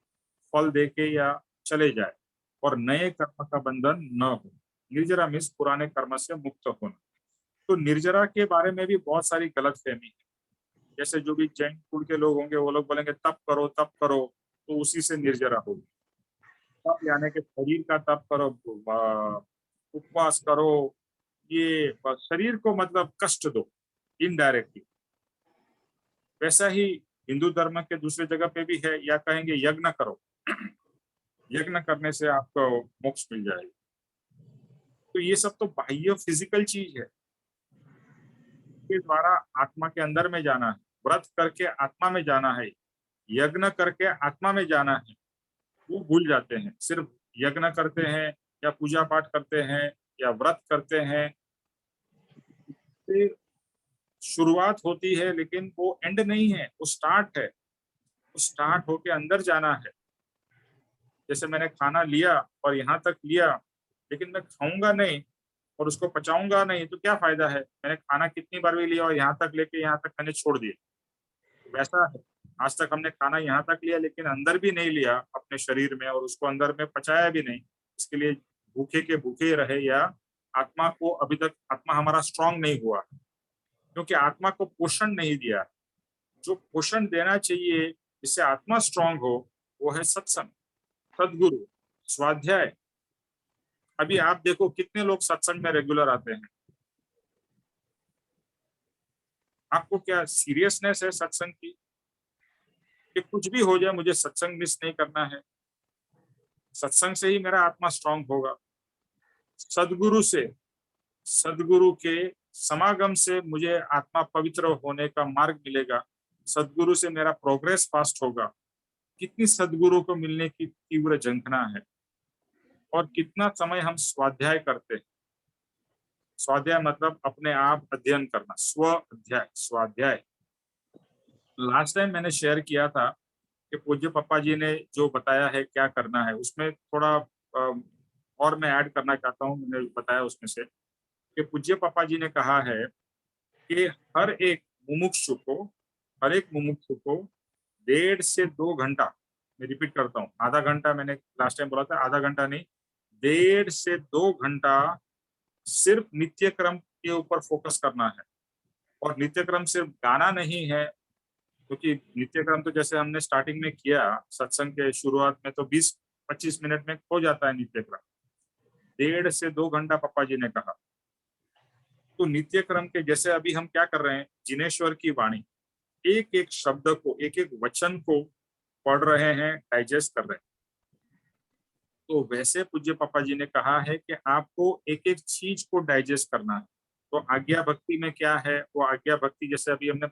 फल देके या चले जाए और नए कर्म का बंधन न हो। निर्जरा मीन्स पुराने कर्म से मुक्त होना। तो निर्जरा के बारे में भी बहुत सारी गलतफहमी है। जैसे जो भी जैन कुल के लोग होंगे वो लोग बोलेंगे तप करो तप करो, तो उसी से निर्जरा होगी। तप यानी कि शरीर का तप करो, उपवास करो, ये शरीर को मतलब कष्ट दो इनडायरेक्टली। वैसा ही हिंदू धर्म के दूसरे जगह पे भी है, या कहेंगे यज्ञ करो, यज्ञ करने से आपको मोक्ष मिल जाएगा। तो ये सब तो बाह्य फिजिकल चीज है, के द्वारा आत्मा के अंदर में जाना है, व्रत करके आत्मा में जाना है, यज्ञ करके आत्मा में जाना है। वो भूल जाते हैं, सिर्फ यज्ञ करते हैं या पूजा पाठ करते हैं या व्रत करते हैं, फिर शुरुआत होती है लेकिन वो एंड नहीं है, वो स्टार्ट है। वो स्टार्ट होके अंदर जाना है। जैसे मैंने खाना लिया और यहाँ तक लिया लेकिन मैं खाऊंगा नहीं, और उसको पचाऊंगा नहीं तो क्या फायदा है? मैंने खाना कितनी बार भी लिया और यहाँ तक लेके यहाँ तक मैंने छोड़ दिया। वैसा है, आज तक हमने खाना यहाँ तक लिया लेकिन अंदर भी नहीं लिया अपने शरीर में, और उसको अंदर में पचाया भी नहीं। इसके लिए भूखे के भूखे रहे, या आत्मा को अभी तक आत्मा हमारा स्ट्रांग नहीं हुआ, क्योंकि आत्मा को पोषण नहीं दिया। जो पोषण देना चाहिए जिससे आत्मा स्ट्रांग हो, वो है सत्संग, सदगुरु, स्वाध्याय। अभी आप देखो कितने लोग सत्संग में रेगुलर आते हैं। आपको क्या सीरियसनेस है सत्संग की कि कुछ भी हो जाए मुझे सत्संग मिस नहीं करना है? सत्संग से ही मेरा आत्मा स्ट्रांग होगा, सदगुरु से, सदगुरु के समागम से मुझे आत्मा पवित्र होने का मार्ग मिलेगा, सदगुरु से मेरा प्रोग्रेस फास्ट होगा। कितनी सदगुरु को मिलने की तीव्र झंखना है, और कितना समय हम स्वाध्याय करते हैं। स्वाध्याय मतलब अपने आप अध्ययन करना, स्व अध्याय, स्वाध्याय। लास्ट टाइम मैंने शेयर किया था कि पूज्य पापा जी ने जो बताया है क्या करना है, उसमें थोड़ा और मैं ऐड करना चाहता हूँ। मैंने बताया उसमें से कि पूज्य पापा जी ने कहा है कि हर एक मुमुक्षु को 1.5 से 2 घंटा, मैं रिपीट करता हूँ, आधा घंटा मैंने लास्ट टाइम बोला था, आधा घंटा नहीं, 1.5 से 2 घंटा सिर्फ नित्य क्रम के ऊपर फोकस करना है। और नित्य क्रम सिर्फ गाना नहीं है, क्योंकि नित्य क्रम तो जैसे हमने स्टार्टिंग में किया सत्संग के शुरुआत में, तो 20-25 मिनट में हो जाता है नित्य क्रम। 1.5 से 2 घंटा पापा जी ने कहा। तो नित्य क्रम के जैसे अभी हम क्या कर रहे हैं, जिनेश्वर की वाणी, एक एक शब्द को, एक एक वचन को पढ़ रहे हैं, डाइजेस्ट कर रहे हैं। तो वैसे पूज्य पापा जी ने कहा है कि आपको एक एक चीज को डाइजेस्ट करना है। तो आज्ञा भक्ति में क्या है, वो आज्ञा भक्ति जैसे अभी हमने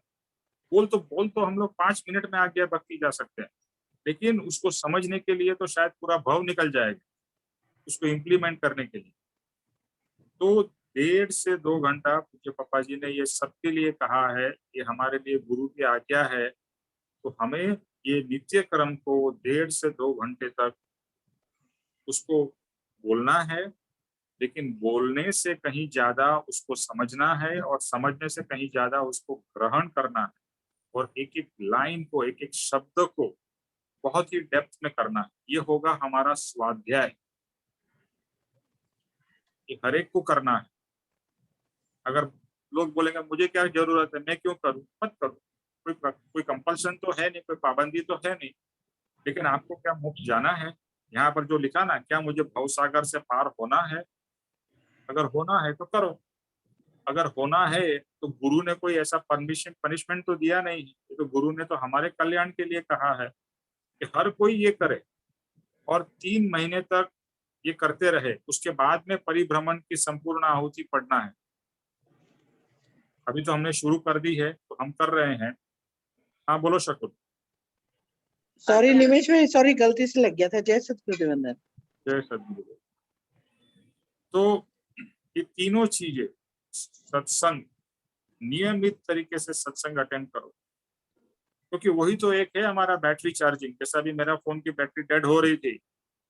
बोल तो हम लोग 5 मिनट में आज्ञा भक्ति जा सकते हैं, लेकिन उसको समझने के लिए तो शायद पूरा भाव निकल जाएगा, उसको इम्प्लीमेंट करने के लिए। तो 1.5 से 2 घंटा पूज्य पापा जी ने ये सबके लिए कहा है, ये हमारे लिए गुरु की आज्ञा है। तो हमें ये नित्य क्रम को 1.5 से 2 घंटे तक उसको बोलना है, लेकिन बोलने से कहीं ज्यादा उसको समझना है, और समझने से कहीं ज्यादा उसको ग्रहण करना है, और एक एक लाइन को, एक एक शब्द को बहुत ही डेप्थ में करना है। ये होगा हमारा स्वाध्याय, ये हर एक को करना है। अगर लोग बोलेंगे मुझे क्या जरूरत है, मैं क्यों करूं, मत करो। कोई कंपल्सन तो है नहीं, कोई पाबंदी तो है नहीं, लेकिन आपको क्या मोक्ष जाना है? यहाँ पर जो लिखा ना, क्या मुझे भवसागर से पार होना है? अगर होना है तो करो। अगर होना है तो गुरु ने कोई ऐसा पनिशमेंट तो दिया नहीं, ये तो गुरु ने तो हमारे कल्याण के लिए कहा है कि हर कोई ये करे, और 3 महीने तक ये करते रहे, उसके बाद में परिभ्रमण की संपूर्ण आहुति पढ़ना है। अभी तो हमने शुरू कर दी है, तो हम कर रहे हैं। हाँ बोलो शकुन। सॉरी निमेश भाई, सॉरी गलती से लग गया था। जय सतगुरु वंदन। जय सद्गुरु। तो ये तीनों चीजें, सत्संग, नियमित तरीके से सत्संग अटेंड करो, क्योंकि वही तो एक है हमारा बैटरी चार्जिंग। जैसा भी मेरा फोन की बैटरी डेड हो रही थी,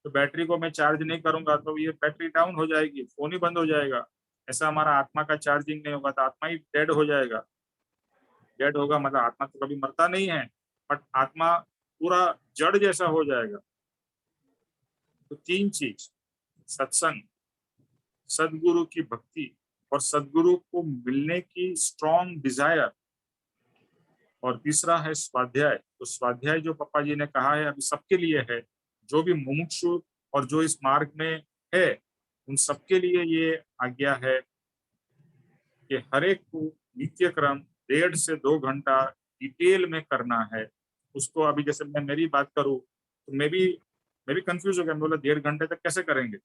तो बैटरी को मैं चार्ज नहीं करूंगा तो ये बैटरी डाउन हो जाएगी, फोन ही बंद हो जाएगा। ऐसा हमारा आत्मा का चार्जिंग नहीं होगा तो आत्मा ही डेड हो जाएगा। डेड होगा मतलब आत्मा तो कभी मरता नहीं है, बट आत्मा पूरा जड़ जैसा हो जाएगा। तो 3 चीज, सत्संग, सदगुरु की भक्ति, और सदगुरु को मिलने की स्ट्रॉन्ग डिजायर, और तीसरा है स्वाध्याय। तो स्वाध्याय जो पापा जी ने कहा है अभी सबके लिए है, जो भी मुमुक्षु और जो इस मार्ग में है उन सबके लिए ये आज्ञा है कि हर एक को नित्य क्रम 1.5 से 2 घंटा डिटेल में करना है। उसको अभी जैसे मैं मेरी बात करूं तो मैं भी कंफ्यूज हो गया, मैं बोला 1.5 घंटे तक कैसे करेंगे?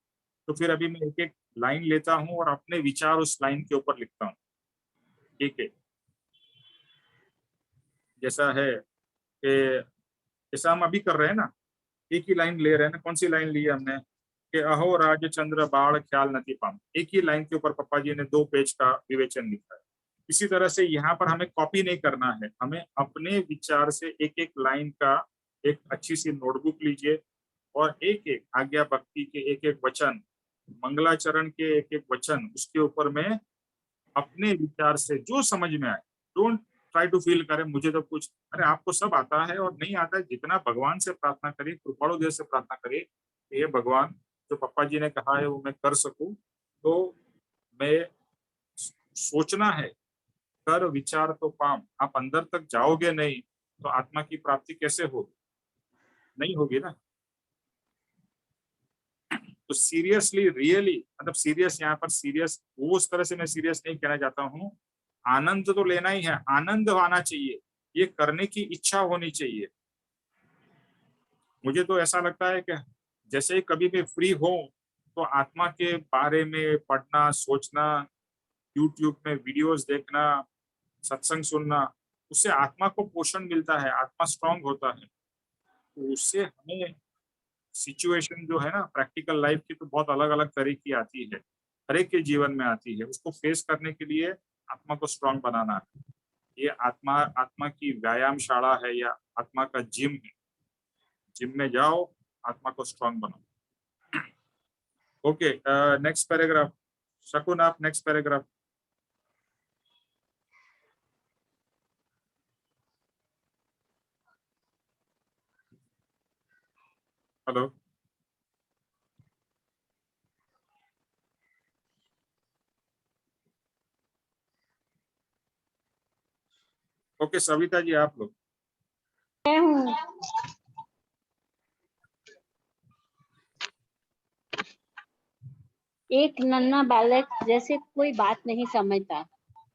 तो फिर अभी मैं एक एक लाइन लेता हूं और अपने विचार उस लाइन के ऊपर लिखता हूँ। ठीक है, जैसा है कि जैसा हम अभी कर रहे हैं ना, एक ही लाइन ले रहे हैं ना। कौन सी लाइन ली है हमने कि अहो राज चंद्र बाण ख्याल नती पाम, एक ही लाइन के ऊपर पापा जी ने 2 पेज का विवेचन लिखा है। इसी तरह से यहाँ पर हमें कॉपी नहीं करना है, हमें अपने विचार से एक एक लाइन का एक अच्छी सी नोटबुक लीजिए, और एक एक आज्ञा भक्ति के एक एक वचन मंगलाचरण के एक एक वचन उसके ऊपर मैं अपने विचार से जो समझ में आए, डोंट ट्राई टू फील करे मुझे तो कुछ, अरे आपको सब आता है और नहीं आता है, जितना भगवान से प्रार्थना करिए, कृपाणु देव से प्रार्थना करिए, ये भगवान जो पप्पा जी ने कहा है वो मैं कर सकूं। तो मैं सोचना है, कर विचार तो पाम, आप अंदर तक जाओगे नहीं तो आत्मा की प्राप्ति कैसे होगी, नहीं होगी ना। तो सीरियसली रियली, मतलब सीरियस, यहाँ पर सीरियस वो उस तरह से मैं सीरियस नहीं कहना चाहता हूँ, आनंद तो लेना ही है, आनंद आना चाहिए, ये करने की इच्छा होनी चाहिए। मुझे तो ऐसा लगता है कि जैसे ही कभी भी फ्री हो तो आत्मा के बारे में पढ़ना, सोचना, यूट्यूब में वीडियोस देखना, सत्संग सुनना, उससे आत्मा को पोषण मिलता है, आत्मा स्ट्रांग होता है। तो उससे हमें सिचुएशन जो है ना प्रैक्टिकल लाइफ की, तो बहुत अलग अलग तरह की आती है, हर एक के जीवन में आती है, उसको फेस करने के लिए आत्मा को स्ट्रांग बनाना है। ये आत्मा की व्यायामशाला है या आत्मा का जिम है, जिम में जाओ, आत्मा को स्ट्रांग बनाओ। ओके, नेक्स्ट पैराग्राफ, शकुन आप next paragraph. Hello, okay Savita ji आप लोग। मैं हूँ। एक नन्हा बालक जैसे कोई बात नहीं समझता,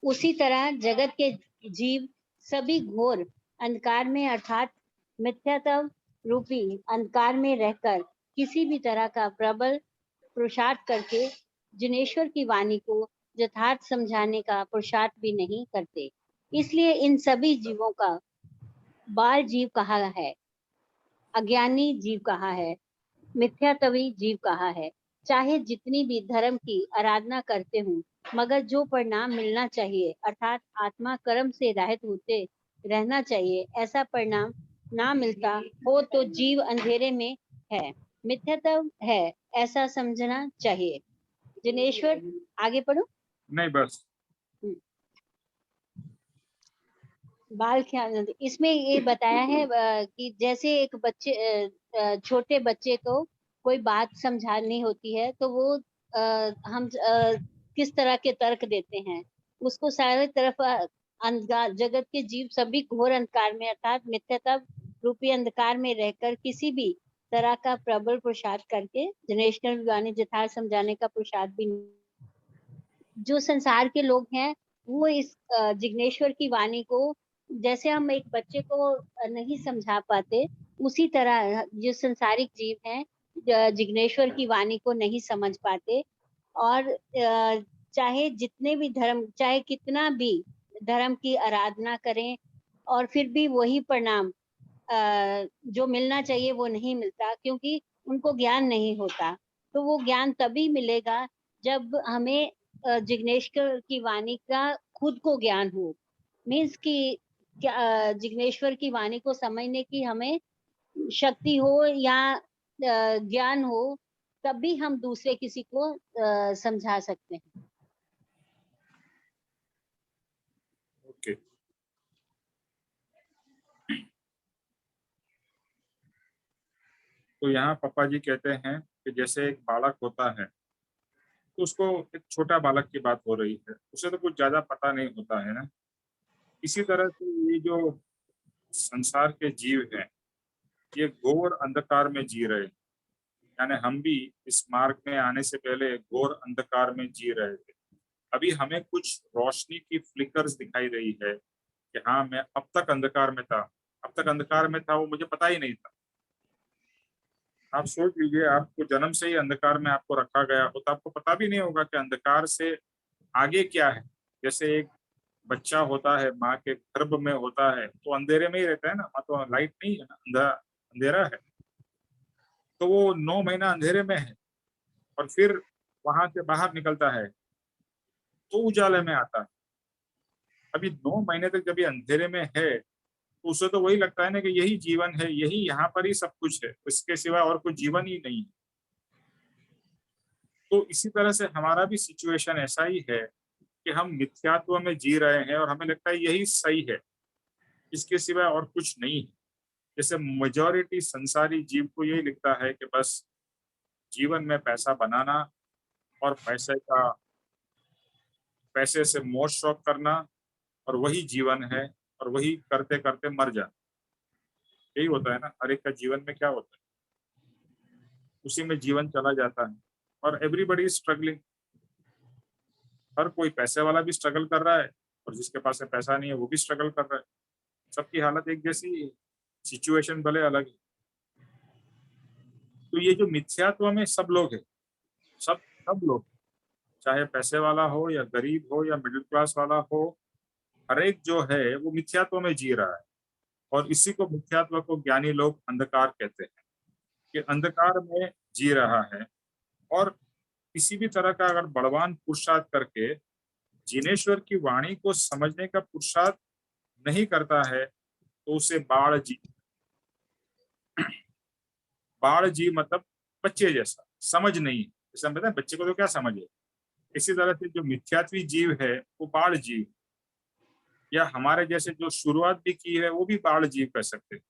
उसी तरह जगत के जीव सभी घोर अंधकार में अर्थात मिथ्यात्व रूपी अंधकार में रहकर किसी भी तरह का प्रबल पुरुषार्थ करके जिनेश्वर की वाणी को यथार्थ समझाने का पुरुषार्थ भी नहीं करते। इसलिए इन सभी जीवों का बाल जीव कहा है, अज्ञानी जीव कहा है, मिथ्यात्वी जीव कहा है। चाहे जितनी भी धर्म की आराधना करते हूँ, मगर जो परिणाम मिलना चाहिए अर्थात आत्मा कर्म से रहित होते रहना चाहिए, ऐसा परिणाम ना मिलता हो तो जीव अंधेरे में है, मिथ्यात्व है, ऐसा समझना चाहिए। जिनेश्वर, आगे पढ़ो। नहीं बस, बाल ख्याल इसमें ये बताया है कि जैसे एक बच्चे छोटे बच्चे को कोई बात समझानी होती है तो वो हम किस तरह के तर्क देते हैं, उसको सारे तरफ अंधकार, जगत के जीव सभी घोर अंधकार में अर्थात मिथ्यात्व रूपी अंधकार में रहकर किसी भी तरह का प्रबल पुरुषार्थ करके जनरेशनल वाणी यथार्थ समझाने का पुरुषार्थ भी जो संसार के लोग हैं वो इस जिग्नेश्वर की वाणी को जैसे हम एक बच्चे को नहीं समझा पाते, उसी तरह जो संसारिक जीव हैं जिग्नेश्वर की वाणी को नहीं समझ पाते। और चाहे जितने भी धर्म, चाहे कितना भी धर्म की आराधना करें और फिर भी वही परिणाम जो मिलना चाहिए वो नहीं मिलता, क्योंकि उनको ज्ञान नहीं होता। तो वो ज्ञान तभी मिलेगा जब हमें जिग्नेश्वर की वाणी का खुद को ज्ञान हो, मीन्स कि जिग्नेश्वर की वाणी को समझने की हमें शक्ति हो या ज्ञान हो, तभी हम दूसरे किसी को समझा सकते हैं। ओके, तो यहाँ पापा जी कहते हैं कि जैसे एक बालक होता है, तो उसको, एक छोटा बालक की बात हो रही है, उसे तो कुछ ज्यादा पता नहीं होता है ना। इसी तरह से ये जो संसार के जीव हैं, ये घोर अंधकार में जी रहे हैं, यानी हम भी इस मार्ग में आने से पहले घोर अंधकार में जी रहे थे। अभी हमें कुछ रोशनी की फ्लिकर्स दिखाई रही है कि हाँ मैं अब तक अंधकार में था, अब तक अंधकार में था, वो मुझे पता ही नहीं था। आप सोच लीजिए, आपको जन्म से ही अंधकार में आपको रखा गया हो तो आपको पता भी नहीं होगा कि अंधकार से आगे क्या है। जैसे एक बच्चा होता है, माँ के गर्भ में होता है तो अंधेरे में ही रहता है ना, वहाँ तो लाइट नहीं है ना, अंधेरा है, तो वो 9 महीना अंधेरे में है और फिर वहां से बाहर निकलता है तो उजाले में आता है। अभी 9 महीने तक जब ये अंधेरे में है तो उसे तो वही लगता है ना कि यही जीवन है, यही यहाँ पर ही सब कुछ है, इसके सिवा और कोई जीवन ही नहीं है। तो इसी तरह से हमारा भी सिचुएशन ऐसा ही है कि हम मिथ्यात्व में जी रहे हैं और हमें लगता है यही सही है, इसके सिवाय और कुछ नहीं है। जैसे मेजॉरिटी संसारी जीव को यही लिखता है कि बस जीवन में पैसा बनाना और पैसे से मोज शौक करना, और वही जीवन है, और वही करते करते मर जाना। यही होता है ना, हर एक का जीवन में क्या होता है, उसी में जीवन चला जाता है। और एवरीबडी इज स्ट्रगलिंग, हर कोई पैसे वाला भी स्ट्रगल कर रहा है और जिसके पास में पैसा नहीं है वो भी स्ट्रगल कर रहा है। सबकी हालत एक जैसी है, सिचुएशन भले अलग है। तो ये जो मिथ्यात्व में सब लोग है, सब लोग, चाहे पैसे वाला हो या गरीब हो या मिडिल क्लास वाला हो, हर एक जो है वो मिथ्यात्व में जी रहा है। और इसी को मिथ्यात्व को ज्ञानी लोग अंधकार कहते हैं, कि अंधकार में जी रहा है। और किसी भी तरह का अगर बलवान पुरुषार्थ करके जिनेश्वर की वाणी को समझने का पुरुषार्थ नहीं करता है तो उसे बाढ़ जी मतलब बच्चे जैसा, समझ नहीं। जैसे हम बताए बच्चे को तो क्या समझ है, इसी तरह से जो मिथ्यात्वी जीव है वो बाढ़ जीव, या हमारे जैसे जो शुरुआत भी की है वो भी बाढ़ जीव कह सकते हैं।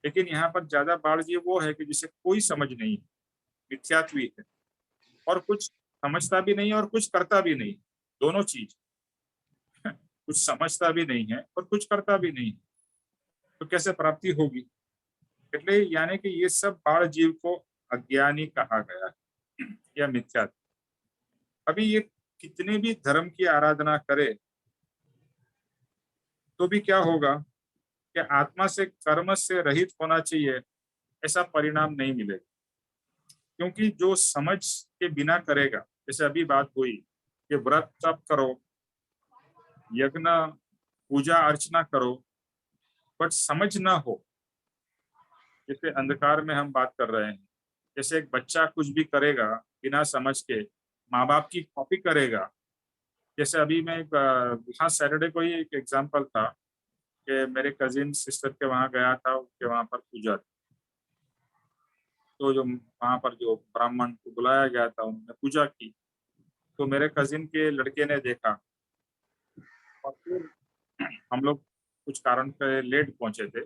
लेकिन यहाँ पर ज्यादा बाढ़ जीव वो है कि जिसे कोई समझ नहीं है, मिथ्यात्वी है, और कुछ समझता भी नहीं और कुछ करता भी नहीं, दोनों चीज। कुछ समझता भी नहीं है और कुछ करता भी नहीं, तो कैसे प्राप्ति होगी? इसलिए यानी कि ये सब बाढ़ जीव को अज्ञानी कहा गया है या मिथ्या। अभी ये कितने भी धर्म की आराधना करे तो भी क्या होगा कि आत्मा से कर्म से रहित होना चाहिए, ऐसा परिणाम नहीं मिलेगा। क्योंकि जो समझ के बिना करेगा, जैसे अभी बात हुई कि व्रत तप करो, यज्ञ पूजा अर्चना करो, बट समझ ना हो, जैसे अंधकार में हम बात कर रहे हैं, जैसे एक बच्चा कुछ भी करेगा बिना समझ के, माँ बाप की कॉपी करेगा। जैसे अभी मैं हाँ सैटरडे को ही एक एग्जांपल था कि मेरे कजिन सिस्टर के वहाँ गया था, उनके वहाँ पर पूजा थी। तो जो वहाँ पर जो ब्राह्मण को बुलाया गया था उन्होंने पूजा की, तो मेरे कजिन के लड़के ने देखा, और फिर हम लोग कुछ कारण से लेट पहुंचे थे,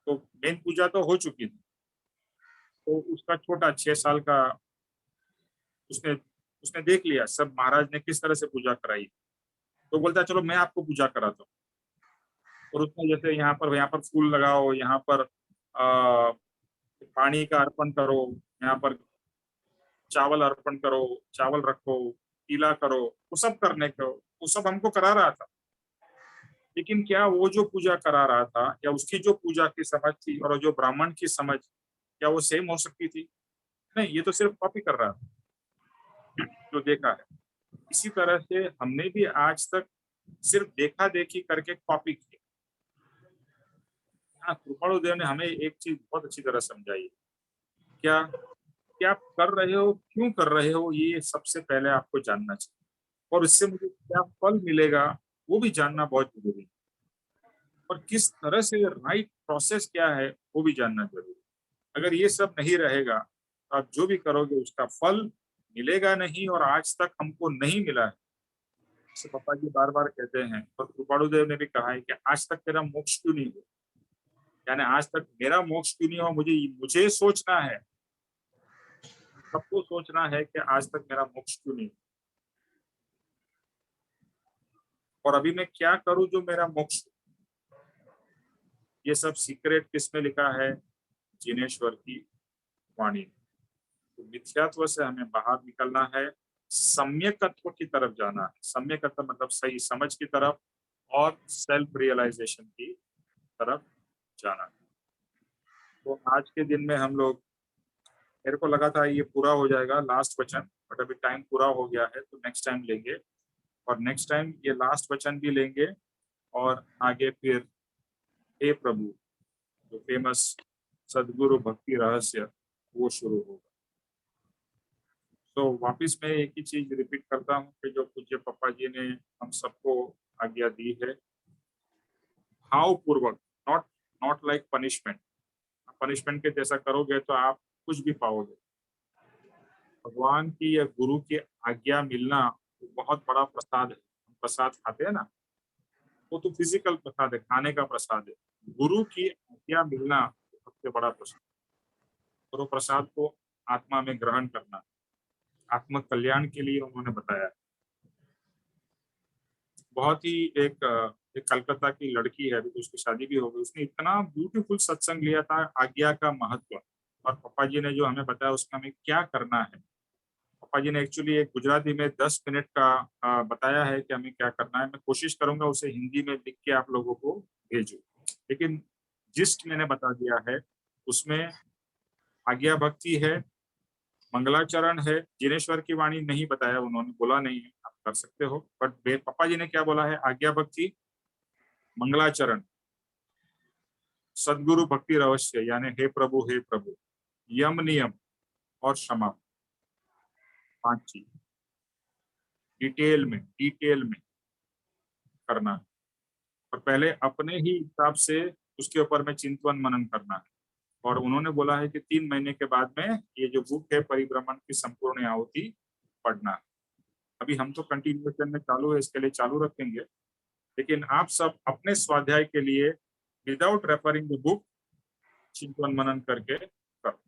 तो मेन पूजा तो हो चुकी थी। तो उसका छोटा 6 साल का, उसने उसने देख लिया सब महाराज ने किस तरह से पूजा कराई, तो बोलता है चलो मैं आपको पूजा कराता हूँ। और उसने जैसे यहाँ पर फूल लगाओ, यहाँ पर पानी का अर्पण करो, यहाँ पर चावल अर्पण करो, चावल रखो, पीला करो, वो सब करने को वो सब हमको करा रहा था। लेकिन क्या वो जो पूजा करा रहा था या उसकी जो पूजा की समझ थी और जो ब्राह्मण की समझ, क्या वो सेम हो सकती थी? नहीं, ये तो सिर्फ कॉपी कर रहा था जो देखा है। इसी तरह से हमने भी आज तक सिर्फ देखा देखी करके कॉपी की। हाँ, कृपाणु देव ने हमें एक चीज बहुत अच्छी तरह समझाई, क्या क्या आप कर रहे हो, क्यों कर रहे हो, ये सबसे पहले आपको जानना चाहिए। और इससे मुझे क्या फल मिलेगा वो भी जानना बहुत जरूरी है। और किस तरह से राइट प्रोसेस क्या है वो भी जानना जरूरी है। अगर ये सब नहीं रहेगा तो आप जो भी करोगे उसका फल मिलेगा नहीं, और आज तक हमको नहीं मिला है। जैसे पापा जी बार बार कहते हैं, और कृपाणु देव ने भी कहा है कि आज तक तेरा मोक्ष क्यों नहीं हुआ, यानी आज तक मेरा मोक्ष क्यों नहीं हुआ, मुझे सोचना है, सबको सोचना है कि आज तक मेरा मोक्ष क्यों नहीं हुआ, और अभी मैं क्या करूं जो मेरा मोक्ष। ये सब सीक्रेट किसमें लिखा है? जिनेश्वर की वाणी। तो मिथ्यात्व से हमें बाहर निकलना है, सम्यकत्व की तरफ जाना है। सम्यकत्व मतलब सही समझ की तरफ और सेल्फ रियलाइजेशन की तरफ जाना है। तो आज के दिन में हम लोग, मेरे को लगा था ये पूरा हो जाएगा लास्ट वचन, बट अभी टाइम पूरा हो गया है, तो नेक्स्ट टाइम लेंगे। और नेक्स्ट टाइम ये लास्ट वचन भी लेंगे, और आगे फिर हे प्रभु जो फेमस सदगुरु भक्ति रहस्य वो शुरू होगा। तो वापस मैं एक ही चीज रिपीट करता हूँ कि जो पूज्य पापा जी ने हम सबको आज्ञा दी है, भावपूर्वक, not not like punishment. Punishment के जैसा करोगे तो आप कुछ भी पाओगे। भगवान की या गुरु की आज्ञा मिलना बहुत बड़ा प्रसाद है। हम प्रसाद खाते हैं ना, वो तो फिजिकल प्रसाद है, खाने का प्रसाद है। गुरु की आज्ञा मिलना सबसे बड़ा प्रसाद, और वो प्रसाद को आत्मा में ग्रहण करना, आत्म कल्याण के लिए उन्होंने बताया। बहुत ही एक कलकत्ता की लड़की है, अभी तो उसकी शादी भी हो गई, उसने इतना ब्यूटीफुल सत्संग लिया था आज्ञा का महत्व, और पापा जी ने जो हमें बताया उसका हमें क्या करना है। पापा जी ने एक्चुअली एक गुजराती में 10 मिनट का बताया है कि हमें क्या करना है। मैं कोशिश करूंगा उसे हिंदी में लिख के आप लोगों को भेजूं, लेकिन जिस्ट मैंने बता दिया है। उसमें आज्ञा भक्ति है, मंगलाचरण है, जिनेश्वर की वाणी नहीं बताया, उन्होंने बोला नहीं है, आप कर सकते हो, बट पापा जी ने क्या बोला है, आज्ञा भक्ति, मंगलाचरण, सदगुरु भक्ति रहस्य यानी हे प्रभु, यम नियम और क्षमा, 5 चीज डिटेल में करना है। और पहले अपने ही हिसाब से उसके ऊपर में चिंतन मनन करना है। और उन्होंने बोला है कि 3 महीने के बाद में ये जो बुक है परिभ्रमण की संपूर्ण आहुति पढ़ना है। अभी हम तो कंटिन्यूएशन में चालू है, इसके लिए चालू रखेंगे, लेकिन आप सब अपने स्वाध्याय के लिए विदाउट रेफरिंग द बुक चिंतन मनन करके करो।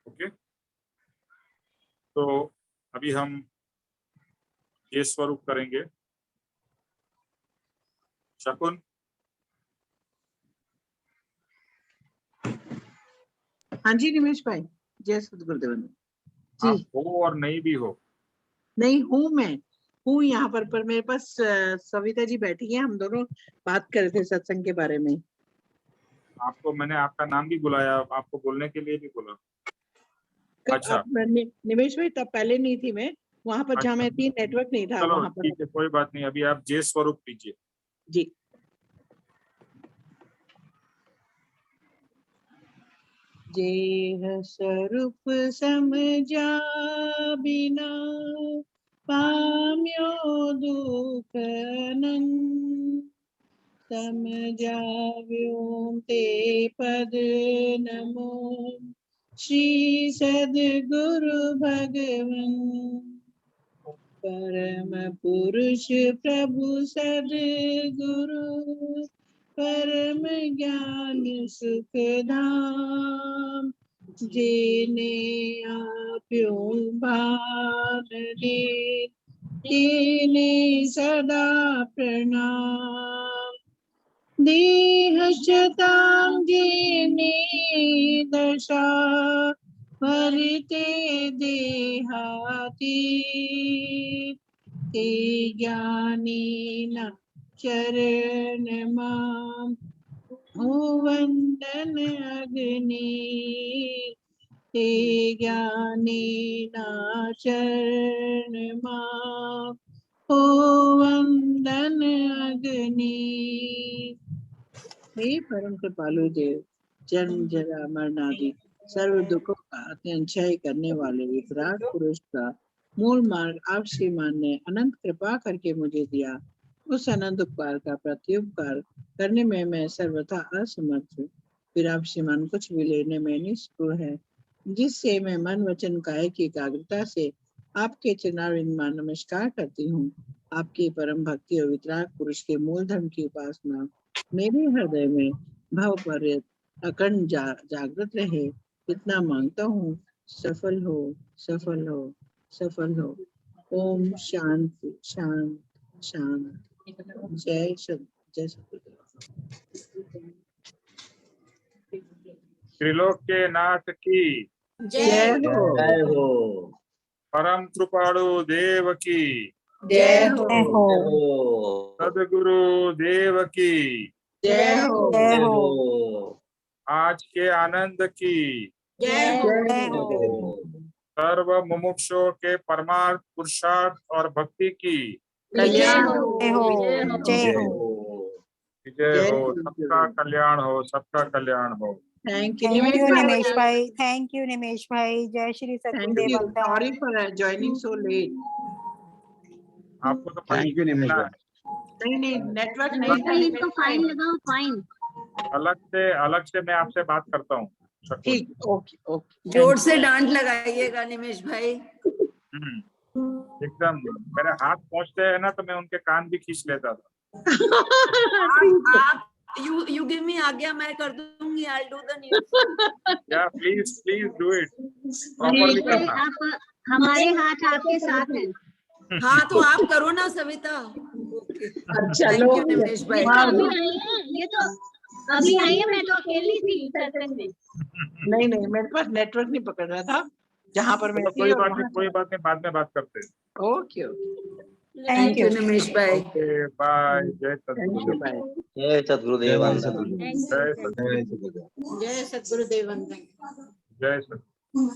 ओके, तो अभी हम ये स्वरूप करेंगे। शकुन, हाँ जी निमेश भाई, जय सतगुरुदेव जी। आप हो और नहीं भी हो, नहीं हूँ, मैं हूँ यहाँ पर मेरे पास सविता जी बैठी है, हम दोनों बात कर रहे थे सत्संग के बारे में। आपको मैंने आपका नाम भी बुलाया, आपको बोलने के लिए भी बोला। अच्छा, अब निमेश भाई तब पहले नहीं थी मैं वहां पर, जहाँ मैं थी नेटवर्क नहीं था चलो वहां पर। ठीक है, कोई बात नहीं। अभी आप जय स्वरूप कीजिए। जी। जेह स्वरूप समझा बिना पाम्यो दुख अनंत, समझाव्यो ते पद नमो श्री सद्गुरु भगवन। परम पुरुष प्रभु सद्गुरु, परम ज्ञान सुख धाम, जेने आप्यो भान दे, तेने सदा प्रणाम। देह शतां जेने दशा, भरते देहाती, ते ज्ञानी न चरण माम वंदन अग्नि, ते ज्ञानी न चरण माम वंदन अग्नि। हे परम कृपालु देव, जन्म जरा मरण आदि सर्व दुखों का अत्यंत करने वाले विराट पुरुष का मूल मार्ग आप श्रीमान ने अनंत कृपा करके मुझे दिया। उस अनंत उपकार का प्रत्युपकार करने में मैं सर्वथा असमर्थ हूँ। फिर आप श्रीमान कुछ भी लेने में निष्ठुर है, जिससे मैं मन वचन काया की एकाग्रता से आपके चरणारविंद में नमस्कार करती हूँ। आपकी परम भक्ति और वितराग पुरुष के मूल धर्म की उपासना मेरे हृदय में भाव पर अखंड जागृत रहे, इतना मांगता हूँ। सफल हो, सफल हो, सफल हो। ओम शांति शांति शांति। जय त्रिलोक के नाथ की जय हो, जय हो, परम कृपाणु देव की, जय हो, जय हो, सदगुरु देव की, जय हो, जय जय हो, हो, आज के आनंद की, जय हो, जय हो, सर्व मुमुक्षुओं के परमार्थ पुरुषार्थ और भक्ति की कल्याण जय हो, हो, जय जय हो। हो। विजय हो, सबका कल्याण हो, सबका कल्याण हो। थैंक यू थैंक यू निमेश भाई, भाई, थैंक यू निमेश भाई। जय श्री थैंक सतगुरुदेव यू, अवतार। Sorry for joining so let. आपको तो थैंक यू निमेश भाई। नहीं नेटवर्क नहीं था। इनको फाइन लगाओ, फाइन। अलग से मैं आपसे बात करता हूँ। support. ठीक, ओके ओके। जोर से डांट लगाइएगा निमेश भाई। एकदम मेरे हाथ पहुंचते हैं ना तो मैं उनके कान भी खींच लेता था। आप you give me आज्ञा, मैं कर दूंगी। I'll do the needful. Yeah, please do it. Properly बिल्कुल, करना। आप हमारे हाथ आपके साथ हैं। हाँ तो आप करो ना सविता। चलो, Thank you निमेश भाई। ये तो अभी आई है, मैं तो अकेली थी सत्संग में। नहीं नहीं, मेरे पास नेटवर्क नहीं पकड़ रहा था जहाँ पर मैं चलो, थी। कोई बात नहीं, बाद में बात करते हैं। Okay okay, Thank you Nimesh भाई। Okay bye. जय थैंक यू, सद्गुरुदेव। बाय। जय सद्गुरुदेव। जय सद्गुरुदेव। जय सद्गुरुदेव। जय सद्गुरुदेव।